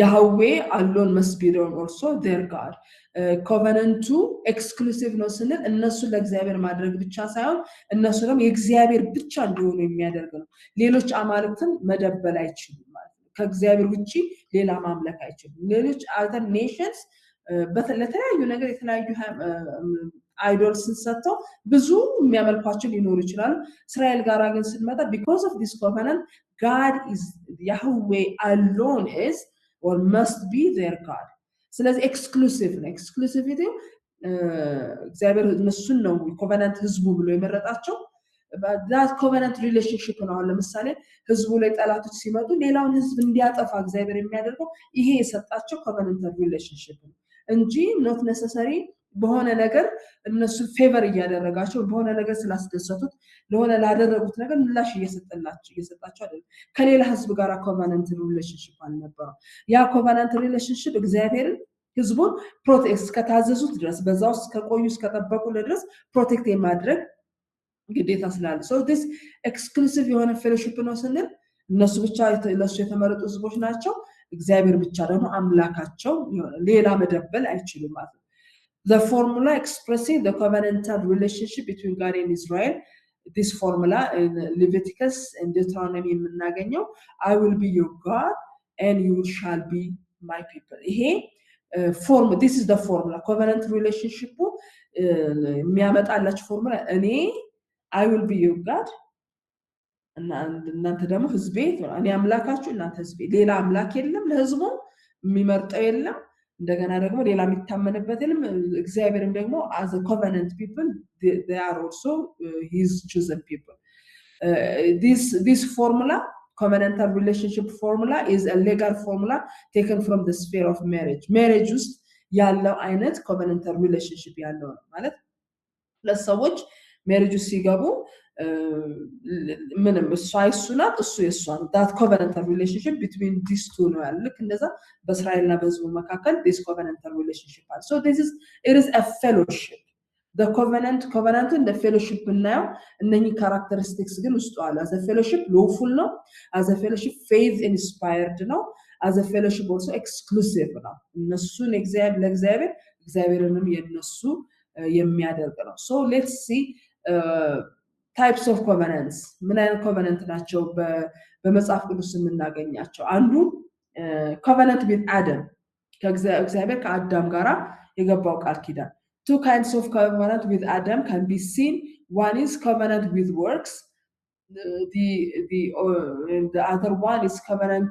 Yahweh alone must be also their God. Covenant to exclusive ነው ስንል እነሱ ለእግዚአብሔር ማድረግ ብቻ ሳይሆን እነሱ ደግሞ የእግዚአብሔር ብቻ እንደሆኑ የሚያደርግ ነው። ሌሎች አማልክትን መደበል አይችሉም ማለት ነው። ከእግዚአብሔር ውጪ ሌላ ማምለክ አይችሉም። ሌሎች other nations ለተለያዩ ነገር የተለያዩ idols ሰጥተው ብዙ የሚያመልኳቸው ሊኖሩ ይችላል። እስራኤል ጋር ግን ስንመጣ because of this covenant God is Yahweh alone is or must be their God. ስለዚህ exclusive ነው exclusivity እግዚአብሔር እነሱን ነው covenant ህዝቡ ብሎ የመረጣቸው that covenant relationship ነው። ለምሳሌ ህዝቡ ላይ ጠላቶች ሲመጡ ሌላውን ህዝብ እንዲያጠፋ እግዚአብሔር የሚያደርገው ይሄ የሰጣቸው covenant relationship ነው እንጂ not necessary በሆነ ነገር እነሱ ፌቨር እያደረጋቸው በሆነ ነገር ስላስደሰቱት ለሆነ ላደረጉት ነገር ምላሽ እየሰጣቸው አይደለም። ከሌላ ህዝብ ጋር covenant relationship አልነበረው። ያ covenant relationship እግዚአብሔር ህዝቡን ፕሮቴክት ከታዘዙት ድረስ በዛው ከቆዩ እስከጠበቁ ድረስ ፕሮቴክት የማድረግ ግዴታ ስላለ so this exclusive የሆነ fellowship ነው ስንል እነሱ ብቻ ለሱ የተመረጡ ህዝቦች ናቸው። እግዚአብሔር ብቻ ደግሞ አምላካቸው ሌላ መደበል አይችሉም ማለት ነው። The formula expressing the covenantal relationship between God and Israel, this formula in Leviticus and Deuteronomy የምናገኘው I will be your God and you shall be my people. ይሄ this is the formula covenant relationship የሚያመጣላችሁ ፎርሙላ እኔ I will be your God እናንተ ደግሞ ህዝቤ እኔ አምላካችሁ እናንተ ህዝቤ ሌላ አምላክ የለም ለህዝቡ የሚመርጠው የለም እንደገና ደግሞ ሌላ የሚታመንበት የለም እግዚአብሔርም ደግሞ as a covenant people they are also his chosen people. This formula covenantal relationship formula is a legal formula taken from the sphere of marriage ውስጥ ያለው አይነት covenantal relationship ያለው ማለት ለሰዎች marriage ውስጥ ሲገቡ ምንም እሱ አይሱናት እሱ የሷን that covenantal relationship between these two ነው ያለው ልክ እንደዛ በእስራኤልና በህዝቡ መካከል this covenantal relationship አለ so it is a fellowship the covenant and the fellowship now እነኚህ characteristics ግን ውስጡ አለ as a fellowship lawful ነው as a fellowship faith inspired ነው as a fellowship also exclusive ነው እነሱን እግዚአብሔርንም የነሱ የሚያደርግ ነው so let's see types of covenants ምን አይነት covenant ናቸው በመጽሐፍ ቅዱስ የምናገኛቸው አንዱ covenant with Adam ከእግዚአብሔር ከአዳም ጋራ የገባው ቃል ኪዳን two kinds of covenant with Adam can be seen one is covenant with works the other one is covenant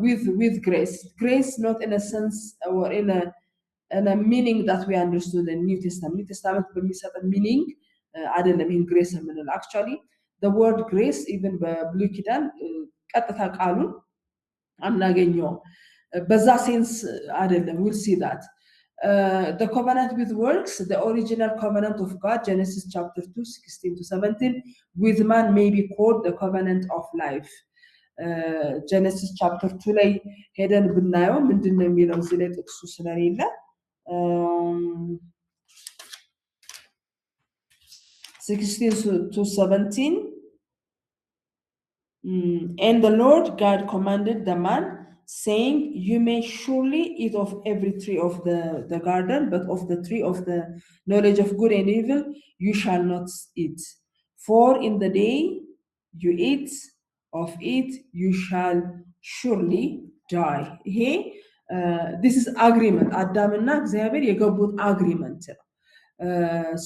with grace not in a sense or in a meaning that we understood in New Testament በሚሰጥ meaning አይደለም in grace የምንለው actually the word grace even በብሉይ ኪዳን ቀጥታ ቃሉን አናገኘው በዛ ሴንስ አይደለም we'll see that the covenant with works the original covenant of God Genesis chapter 2 16 to 17 with man may be called the covenant of life Genesis chapter 2 ላይ ሄደን ብናየው ምንድነው የሚለው እዚህ ላይ ጥቅሱ ስለሌለ 16 to 17. And the Lord God commanded the man, saying, you may surely eat of every tree of the garden, but of the tree of the knowledge of good and evil you shall not eat. For in the day you eat of it, you shall surely die. Here, this is agreement. Adam and እግዚአብሔር የገቡት agreement.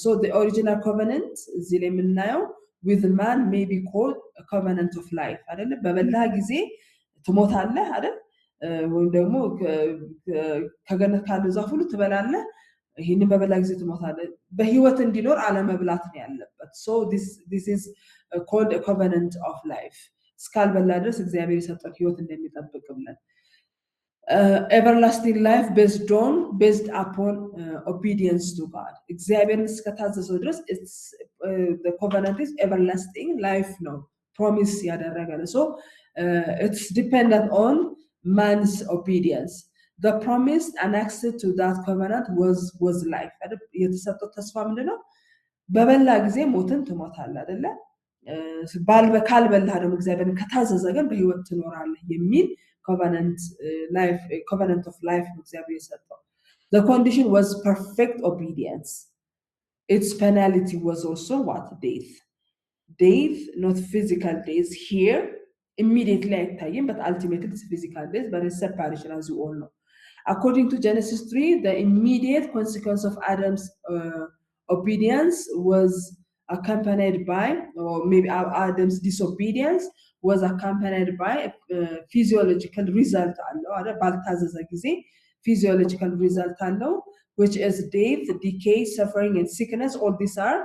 So the original covenant, with man may be called a covenant of life. አይደለ? በበላ ጊዜ ትሞታለህ አይደል? ወይም ደግሞ ከገነት ካለው ዛፍ ሁሉ ትበላለህ። ይሄንን በበላ ጊዜ ትሞታለህ። በህይወት እንዲኖር አለመብላት ነው ያለበት. So this is called a covenant of life. እስካልበላ ድረስ እግዚአብሔር የሰጠን ህይወት እንደሚጠብቅ ብለን everlasting life based upon obedience to God. እግዚአብሔርን እስከታዘዘው ድረስ the covenant is everlasting life ነው promise ያደረገ ነው. So it's dependent on man's obedience. The promise annexed to that covenant was life. የተሰጠው ተስፋ ምንድነው? በበላ ጊዜ ሞትን ትሞታለህ አይደለ? ካልበላህ ደግሞ እግዚአብሔርን ከታዘዘ ግን በህይወት ትኖራለህ የሚል covenant of life. The condition was perfect obedience. Its penalty was also what? Death, not physical death here, immediately at time, but ultimately it's physical death, but it's separation, as you all know. According to Genesis 3, the immediate consequence of Adam's obedience was accompanied by, or maybe Adam's disobedience was accompanied by a physiological result, physiological result, which is death, decay, suffering, and sickness. All these are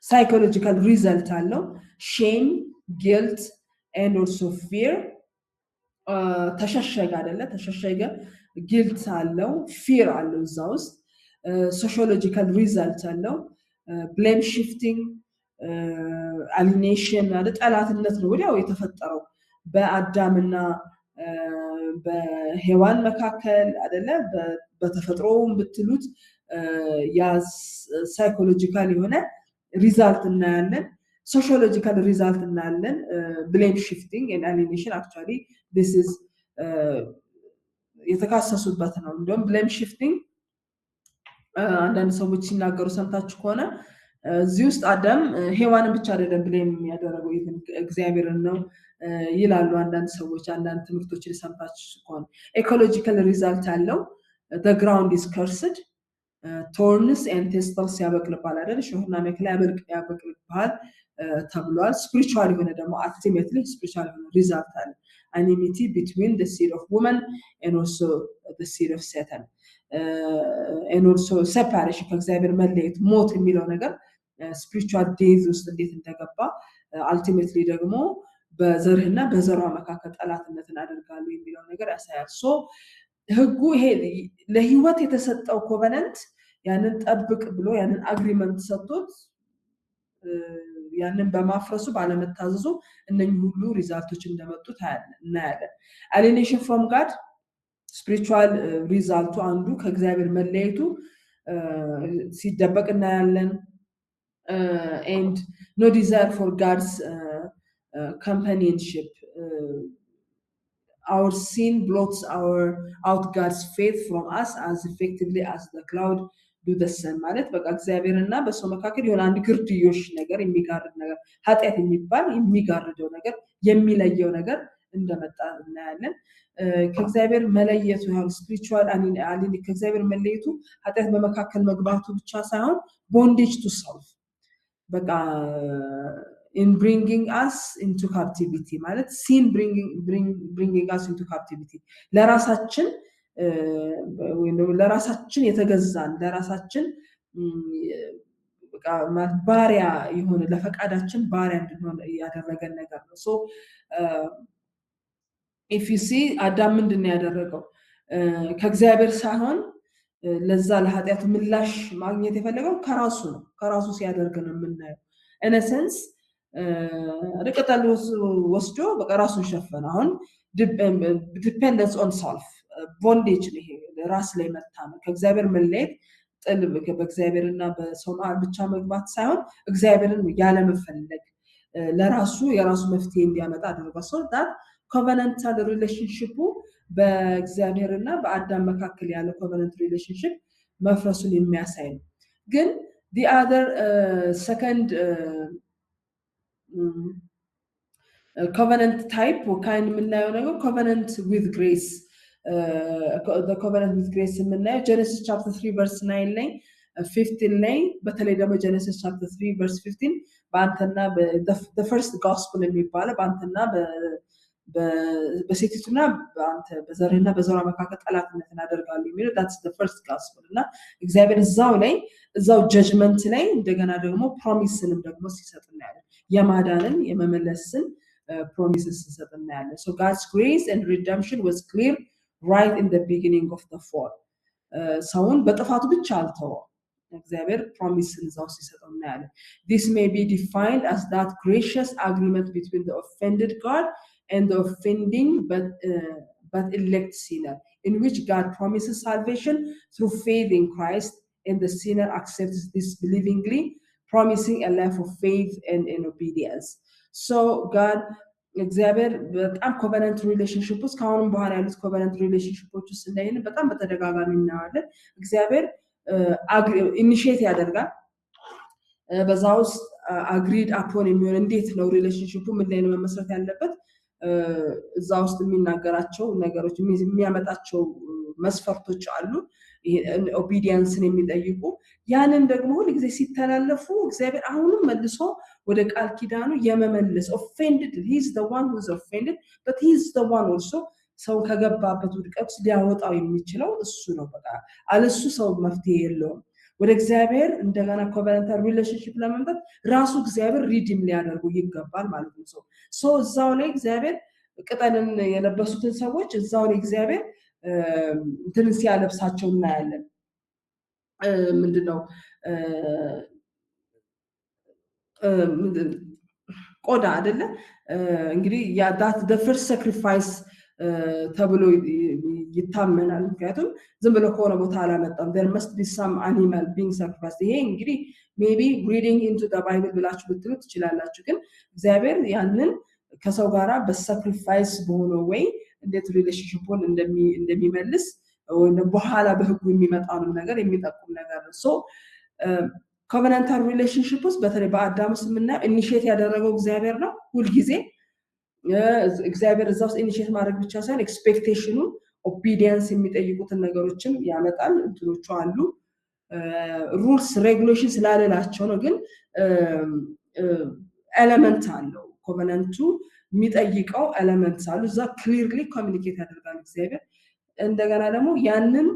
psychological result, shame, guilt, and also fear. Guilt, fear, sociological result, blame shifting, alienation, ጠላትነት ነው ወዲያው የተፈጠረው በአዳምና በሔዋን መካከል አይደለ? በተፈጥሮም ብትሉት ያ ሳይኮሎጂካል የሆነ ሪዛልት እናያለን። sociological result እናያለን። blame shifting and alienation, actually this is የተካሰሱበት ነው። እንደውም blame shifting አንዳንድ ሰዎች ሲናገሩ ሰምታችሁ ከሆነ እዚህ ውስጥ አዳም ሔዋንን ብቻ አይደለም ብሌም ያደረገው እግዚአብሔርን ነው ይላሉ አንዳንድ ሰዎች። አንዳንድ ትምህርቶችን ሰምታችሁ ከሆነ ecological result አለው። the ground is cursed, thorns and thistles ያበቅልባል አይደል? ሾህና መከላ ያበቅልባል ተብሏል። spiritual የሆነ ደግሞ ultimately spiritual result አለ። enmity between the seed of woman and also the seed of Satan. And also separation, ከእግዚአብሔር መለየት ሞት የሚለው ነገር spiritual death ውስጥ እንዴት እንደገባ ultimately ደግሞ በዘርህና በዘሯ መካከል ጠላትነትን አደርጋለሁ የሚለው ነገር ያሳያል። ሶ ህጉ ይሄ ለህይወት የተሰጠው ኮቨነንት ያንን ጠብቅ ብሎ ያንን አግሪመንት ሰጥቶት ያንን በማፍረሱ ባለመታዘዙ እነኚህ ሁሉ ሪዛልቶች እንደመጡ እናያለን። alienation from God, spiritual result አንዱ ከእግዚአብሔር መለየቱ ሲደበቅ እናያለን። and no desire for God's companionship. Our sin blots out God's faith from us as effectively as the cloud do the sun. ማለት በቃ እግዚአብሔርና በሰው መካከል የሆነ አንድ ግርድዮሽ ነገር የሚጋርድ ነገር ኃጢአት የሚባል የሚጋርደው ነገር የሚለየው ነገር እንደመጣ እናያለን። ከእግዚአብሔር መለየቱ ያው ስፒሪቹዋል ከእግዚአብሔር መለየቱ ኃጢአት በመካከል መግባቱ ብቻ ሳይሆን bondage to self, በቃ in bringing us into captivity, ማለት sin bringing us into captivity, ለራሳችን የተገዛን ለራሳችን በቃ ባሪያ የሆነ ለፈቃዳችን ባሪያ እንድንሆን ያደረገን ነገር ነው። so if you see አዳም ምንድነው ያደረገው? ከእግዚአብሔር ሳይሆን ለዛ ለኃጢአቱ ምላሽ ማግኘት የፈለገው ከራሱ ሲያደርግ ነው የምናየው። in a sense ርቀታል ወስዶ በቃ ራሱን ሸፈነ። አሁን dependence on self, bondage ነው ይሄ ራስ ላይ መታመን፣ ከእግዚአብሔር መለየት ጥል በእግዚአብሔርና በሰው መሃል ብቻ መግባት ሳይሆን እግዚአብሔርን ያለ መፈለግ ለራሱ የራሱ መፍትሄ እንዲያመጣ አድርጓል። so that covenantal relationship በእግዚአብሔርና በአዳም መካከል ያለ covenant relationship መፍረሱን የሚያሳይ ነው። ግን the other second covenant type or kind የምናየው ነገር covenant with grace the covenant with grace የምናየው Genesis chapter 3 verse 9 ላይ 15 ላይ በተለይ ደግሞ Genesis chapter 3 verse 15 በአንተና the first gospel የሚባለው በአንተና በሴቲቱና በአንተ በዘርህና በዘሯ መካከል ጠላትነትን አደርጋለሁ የሚለው that's the first gospel እና እግዚአብሔር እዛው judgment ላይ እንደገና ደግሞ promiseንም ደግሞ ሲሰጥ እናያለን የማዳንን የመመለስን promises ሲሰጥ እናያለን so God's grace and redemption was clear right in the beginning of the fall ሰውን በጥፋቱ ብቻ አልተወው እግዚአብሔር promises እዛው ሲሰጥ እናያለን this may be defined as that gracious agreement between the offended God and the offending but elect sinner in which God promises salvation through faith in Christ and the sinner accepts this believingly promising a life of faith and in obedience so God እግዚአብሔር በጣም covenant relationship ውስጥ ካሁን በኋላ ያሉት covenant relationships ውስጥ እንደይነ በጣም በተደጋጋሚ እናያለን እግዚአብሔር ኢኒሺየት ያደርጋል በዛው ውስጥ agreed upon የሚሆን እንዴት ነው relationship ምን ላይ ነው መመስረት ያለበት እዛው ውስጥ የሚናገራቸው ነገሮች የሚያመጣቸው መስፈርቶች አሉ ኦቢዲየንስን የሚጠይቁ ያንን ደግሞ ሁሉ ጊዜ ሲተላለፉ እግዚአብሔር አሁንም መልሶ ወደ ቃል ኪዳኑ የመመለስ offended he is the one who is offended but he is the one also ሰው ከገባበት ውድቀት ሊያወጣው የሚችለው እሱ ነው በቃ አለሱ ሰው መፍትሄ የለውም ወደ እግዚአብሔር እንደገና covenantal relationship ለማምጣት ራሱ እግዚአብሔር ሪዲም ሊያደርጉ ይገባል ማለት ነው so እዛው ላይ እግዚአብሔር ቅጠልን የለበሱትን ሰዎች እዛው ላይ እግዚአብሔር እንትን ሲያለብሳቸው እናያለን ምንድነው ቆዳ አይደለ እንግዲህ ያ that the first sacrifice ተብሎ ይታመናል ምክንያቱም ዝም ብሎ ከሆነ ቦታ አላመጣም there must be some animal being sacrificed ይሄ እንግዲህ maybe reading into the Bible ብላችሁ ብትሉት ይችላልላችሁ ግን እግዚአብሔር ያንን ከሰው ጋራ በሳክሪፋይስ በሆነ ወይ እንዴት ሪሌሽንሺፑን እንደሚመልስ ወይ በኋላ በህጉ የሚመጣው ነገር የሚጠቁም ነገር ነው so covenantal relationship ውስጥ በተለይ በአዳም ውስጥ ምናየው ኢኒሺየት ያደረገው እግዚአብሔር ነው ሁሉ ጊዜ እግዚአብሔር እዛው ኢኒሺየት ማድረግ ብቻ ሳይሆን ኤክስፔክቴሽኑ ኦቢዲየንስ የሚጠይቁትን ነገሮችን ያመጣል እንትኖቹ አሉ ሩልስ ሬጉሌሽንስ ላላላቸው ነው ግን ኤሌመንት አለው ኮቨናንቱ የሚጠይቀው ኤሌመንትስ አሉ እዛ ክሊርሊ ኮሚኒኬት ያደርጋል እግዚአብሔር እንደገና ደግሞ ያንን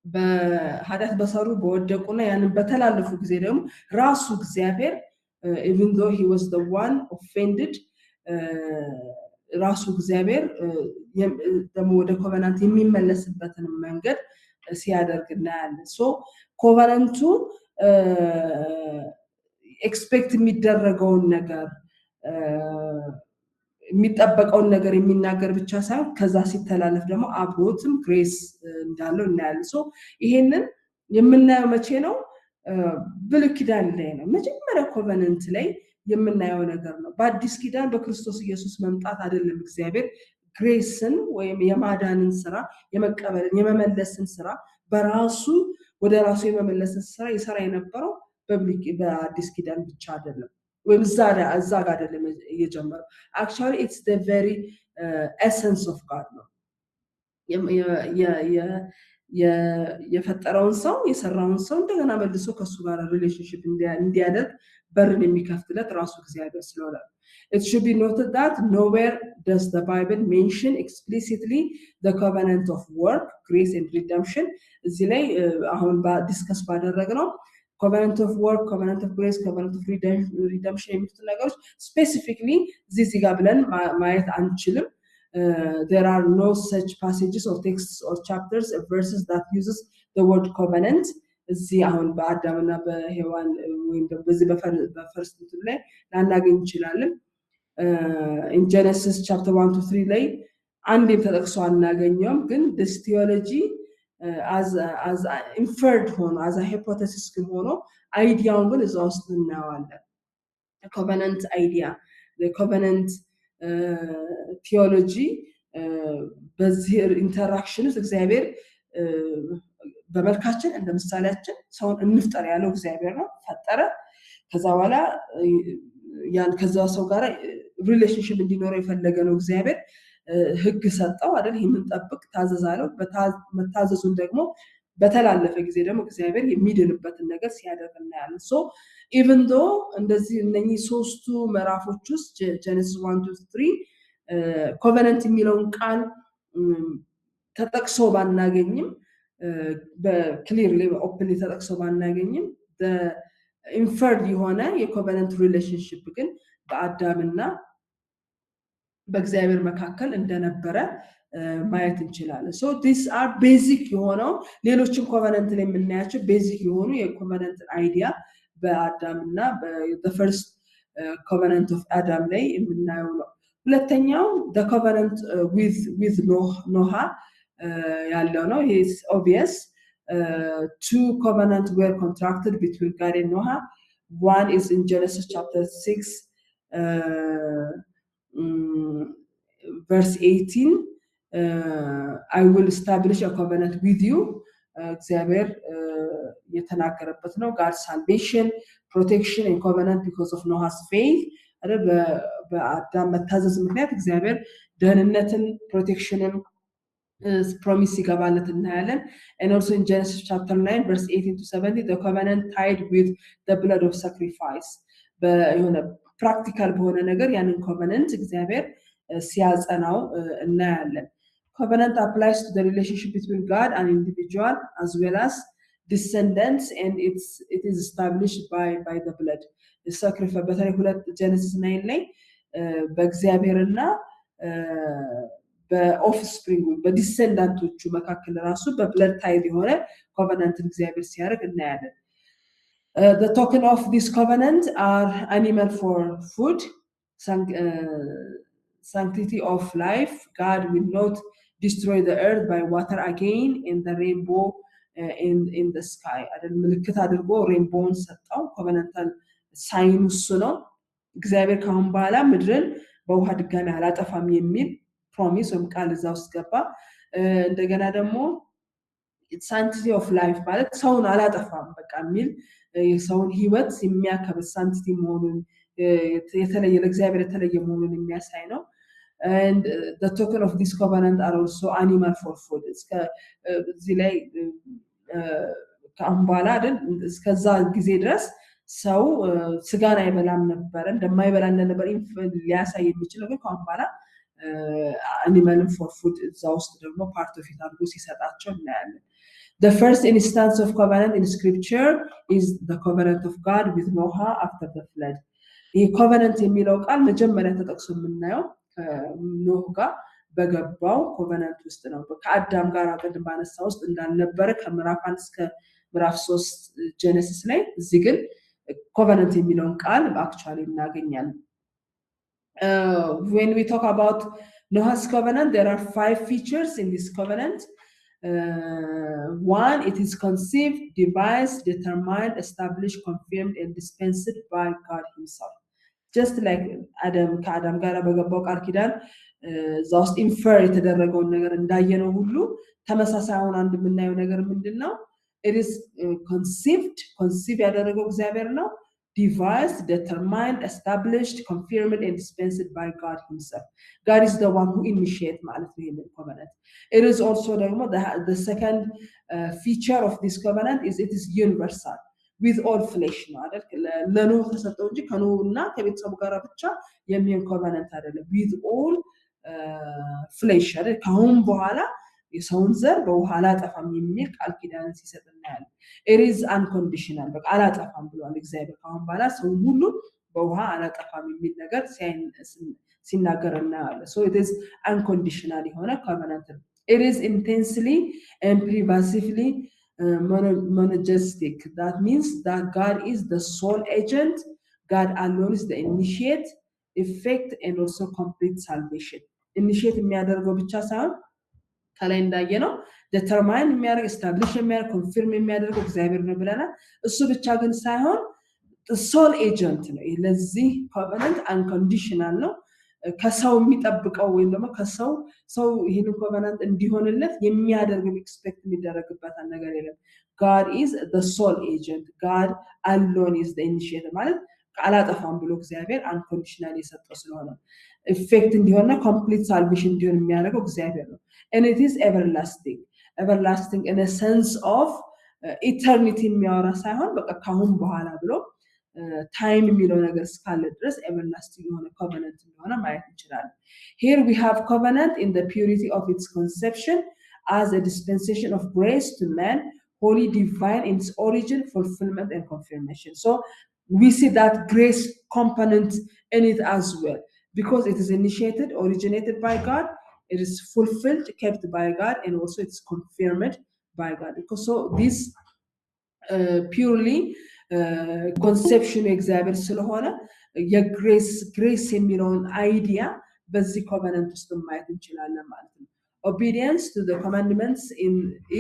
በኃጢአት በሰሩ በወደቁና ያንን በተላለፉ ጊዜ ደግሞ ራሱ እግዚአብሔር even though he was the one offended ራሱ እግዚአብሔር ደግሞ ወደ ኮቨናንት የሚመለስበትን መንገድ ሲያደርግ እናያለን ሶ ኮቨናንቱ ኤክስፔክት የሚደረገውን ነገር የሚጠበቀውን ነገር የሚናገር ብቻ ሳይሆን ከዛ ሲተላለፍ ደግሞ አብሮትም ግሬስ እንዳለው እናያለን ሶ ይሄንን የምናየው መቼ ነው ብሉይ ኪዳን ላይ ነው መጀመሪያ ኮቨናንት ላይ የምናየው ነገር ነው በአዲስ ኪዳን በክርስቶስ ኢየሱስ መምጣት አይደለም እግዚአብሔር ግሬስን ወይም የማዳንን ስራ የመቀበልን የመመለስን ስራ በራሱ ወደ ራሱ የመመለስን ስራ ይሰራ የነበረው በአዲስ ኪዳን ብቻ አይደለም ወይም እዛ ጋር አይደለም የጀመረው actually it's the very essence of God ነው የፈጠረውን ሰው የሰራውን ሰው እንደገና መልሶ ከሱ ጋር ሪሌሽንሺፕ እንዲያደርግ በርን የሚከፍትለት ራሱ እግዚአብሔር ስለሆነ it should be noted that nowhere does the Bible mention explicitly the covenant of work grace and redemption እዚህ ላይ አሁን ዲስከስ ባደረግነው covenant of work covenant of grace covenant of redemption የሚሉት ነገሮች specifically እዚህ ጋር ብለን ማየት አንችልም there are no such passages or texts or chapters or verses that uses the word covenant እዚህ አሁን በአዳምና በሔዋን ወይም በዚህ በፈርስት ላይ ላናገኝ እንችላለን in Genesis chapter 1 to 3 ላይ አንዴም ተጠቅሶ አናገኘውም ግን this theology as inferred ሆኖ as a hypothesis ግን ሆኖ አይዲያውን ግን እዛ ውስጥ እናያለን። covenant idea, the covenant theology በዚህ ኢንተራክሽን ውስጥ እግዚአብሔር በመልካችን እንደ ምሳሌያችን ሰውን እንፍጠር ያለው እግዚአብሔር ነው ፈጠረ። ከዛ በኋላ ያን ከዛ ሰው ጋር ሪሌሽንሺፕ እንዲኖረው የፈለገ ነው እግዚአብሔር ህግ ሰጠው አይደል? ይሄንን ጠብቅ ታዘዛለው። መታዘዙን ደግሞ በተላለፈ ጊዜ ደግሞ እግዚአብሔር የሚድንበትን ነገር ሲያደርግ እናያለን። ሶ ኢቭን ዶ እንደዚህ እነኚህ ሶስቱ ምዕራፎች ውስጥ ጀነሲስ 1 to 3 ኮቨነንት የሚለውን ቃል ተጠቅሶ ባናገኝም በክሊርሊ ኦፕንሊ ተጠቅሶ ባናገኝም ኢንፈርድ የሆነ የኮቨነንት ሪሌሽንሺፕ ግን በአዳምና በእግዚአብሔር መካከል እንደነበረ ማየት እንችላለን። ሶ ዲስ አር ቤዚክ የሆነው ሌሎችን ኮቨነንት ላይ የምናያቸው ቤዚክ የሆኑ የኮቨነንት አይዲያ በአዳምና በፈርስት ኮቨነንት ኦፍ አዳም ላይ የምናየው ነው። ሁለተኛው the covenant with Noah ያለው ነው። is obvious. Two covenants were contracted between God and Noah. One is in Genesis chapter 6 verse 18. I will establish a covenant with you. እግዚአብሔር የተናገረበት ነው። God's salvation, protection and covenant because of Noah's faith. በአዳም መታዘዝ ምክንያት እግዚአብሔር ደህንነትን ፕሮቴክሽንን ፕሮሚስ ይገባለት እናያለን። and also in Genesis chapter 9 verse 18 to 70 the covenant tied with the blood of sacrifice. በሆነ ፕራክቲካል በሆነ ነገር ያንን ኮቨነንት እግዚአብሔር ሲያጸናው እናያለን። covenant applies to the relationship between God and individual as well as descendants and it is established by the blood. the sacrifice በተለይ ሁለት ጀነሲስ 9 ላይ በእግዚአብሔርና በኦፍስፕሪንግ በዲሰንዳንቶቹ መካከል ራሱ በብለድ ታይድ የሆነ ኮቨነንትን እግዚአብሔር ሲያደርግ እናያለን። the token of this covenant are animal for food, sanctity of life. God will not destroy the earth by water again in the rainbow in the sky. አይደል? ምልክት አድርጎ ሬንቦውን ሰጣው። ኮቨነንታል ሳይንሱ ነው። እግዚአብሔር ካሁን በኋላ ምድርን በውሃ ድጋሚ አላጠፋም የሚል ፕሮሚስ ወይም ቃል እዛ ውስጥ ገባ። እንደገና ደግሞ ሳንቲቲ ኦፍ ላይፍ ማለት ሰውን አላጠፋም በቃ የሚል የሰውን ህይወት የሚያከብር ሳንቲቲ መሆኑን የተለየ ለእግዚአብሔር የተለየ መሆኑን የሚያሳይ ነው። and the token of this covenant are also animal for food. እዚህ ላይ ካሁን በኋላ አይደል እስከዛ ጊዜ ድረስ ሰው ስጋን አይበላም ነበር እንደማይበላ ነበር ሊያሳይ የሚችለው ግን ካሁን በኋላ animal for food እዛ ውስጥ ደግሞ ፓርት ኦፍ ኢት አድርጎ ሲሰጣቸው እናያለን። The first instance of covenant in scripture is the covenant of God with Noah after the flood. ይህ covenant የሚለው ቃል መጀመሪያ ተጠቅሶ የምናየው ከኖህ ጋር በገባው ኮቨናንት ውስጥ ነው። ከአዳም ጋር ቀደም ባነሳ ውስጥ እንዳልነበረ ከምዕራፍ 1 እስከ ምዕራፍ 3 ጀነሲስ ላይ እዚህ ግን covenant የሚለውን ቃል actually እናገኛለን። When we talk about Noah's covenant, there are 5 features in this covenant. One, it is conceived, devised, determined, established, confirmed, and dispensed by God himself. Just like ከአዳም ጋር በገባው ቃል ኪዳን እዛ ውስጥ ኢንፈር የተደረገውን ነገር እንዳየነው ሁሉ ተመሳሳይ አሁን አንድ የምናየው ነገር ምንድነው? It is conceived ያደረገው እግዚአብሔር ነው። Devised, determined, established, confirmed, and dispensed by God himself. God is the one who initiates ማለት ነው ይሄንን covenant. It is also the second feature of this covenant is it is universal with all flesh ነው አይደል? ለኖህ ተሰጠው እንጂ ከኖህና ከቤተሰቡ ጋር ብቻ የሚሆን covenant አይደለም። with all flesh አይደል? ካሁን በኋላ የሰውን ዘር በውሃ አላጠፋም የሚል ቃል ኪዳን ሲሰጥ እናያለን። it is unconditional በቃ አላጠፋም ብሏል እግዚአብሔር ካሁን በኋላ ሰው ሁሉ በውሃ አላጠፋም የሚል ነገር ሲናገር እናያለን። so it is unconditional የሆነ covenant ነው። it is intensely and pervasively monogenetic. That means that God is the sole agent, God alone is the initiate, effect and also complete salvation. initiate የሚያደርገው ብቻ ሳይሆን ከላይ እንዳየነው determine የሚያደርግ establish የሚያደርግ confirm የሚያደርግ እግዚአብሔር ነው ብለናል እሱ ብቻ ግን ሳይሆን the sole agent ነው ለዚህ covenant unconditional ነው ከሰው የሚጠብቀው ወይም ደግሞ ከሰው ይሄንን covenant እንዲሆንለት የሚያደርግ expect የሚደረግበት ነገር የለም God is the sole agent God alone is the initiator ማለት አላጠፋም ብሎ እግዚአብሔር unconditional የሰጠው ስለሆነ effect እንዲሆንና complete salvation እንዲሆን የሚያደርገው እግዚአብሔር ነው and it is everlasting in a sense of eternity የሚያወራ ሳይሆን በቃ ካሁን በኋላ ብሎ time የሚለው ነገር እስካለ ድረስ everlasting የሆነ covenant እንደሆነ ማየት እንችላለን here we have covenant in the purity of its conception as a dispensation of grace to man holy divine in its origin fulfillment and confirmation so we see that grace component in it as well because it is initiated originated by God it is fulfilled kept by God and also it's confirmed by God because so this purely conception እግዚአብሔር ስለሆነ የግሬስ የሚለውን አይዲያ በዚህ covenant ውስጥ ማየት እንችላለን ማለት ነው obedience to the commandments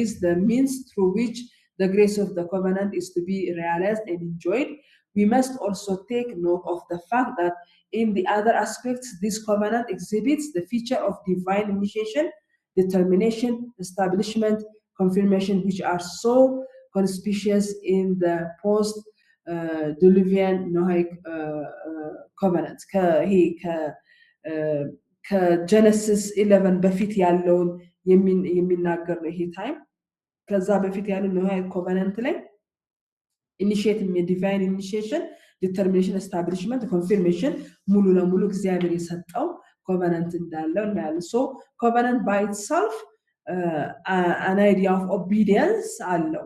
is the means through which the grace of the covenant is to be realized and enjoyed we must also take note of the fact that in the other aspects this covenant exhibits the feature of divine initiation determination establishment confirmation which are so conspicuous in the post Diluvian Noahic covenant ከጀነሲስ 11 በፊት ያለውን የሚናገር ነው ይሄ ታይም ከዛ በፊት ያለው ኖአሂክ ኮቨናንት ላይ ኢኒሺየት ዲቫይን ኢኒሺዬሽን ዲተርሚኔሽን ኤስታብሊሽመንት ኮንፊርሜሽን ሙሉ ለሙሉ እግዚአብሔር የሰጠው ኮቨናንት እንዳለው እናያለን ሶ ኮቨናንት ባይ ኢትሰልፍ an idea of obedience አለው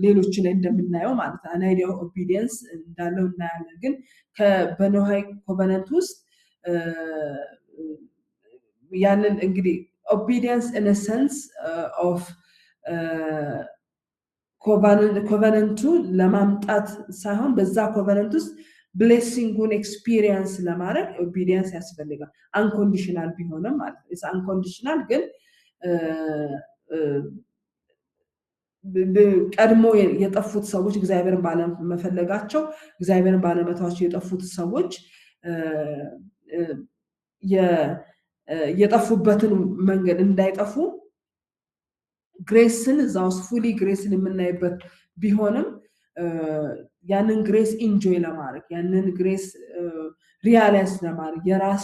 ሌሎች ላይ እንደምናየው ማለት an idea of obedience እንዳለው እናያለን ግን በኖአሂክ ኮቨናንት ውስጥ ያንን እንግዲህ obedience in a sense of covenant ለማምጣት ሳይሆን በዛ covenant ውስጥ blessing-ን experience ለማድረግ obedience ያስፈልጋል unconditional ቢሆንም ማለት ነው it's unconditional ግን ቀድሞ የጠፉት ሰዎች እግዚአብሔርን ባለመፈለጋቸው እግዚአብሔርን ባለመተዋቸው የጠፉት ሰዎች የጠፉበትን መንገድ እንዳይጠፉ ግሬስን ዛውስ ፉሊ ግሬስን የምናይበት ቢሆንም ያንን ግሬስ ኢንጆይ ለማድረግ ያንን ግሬስ ሪያላይዝ ለማድረግ የራስ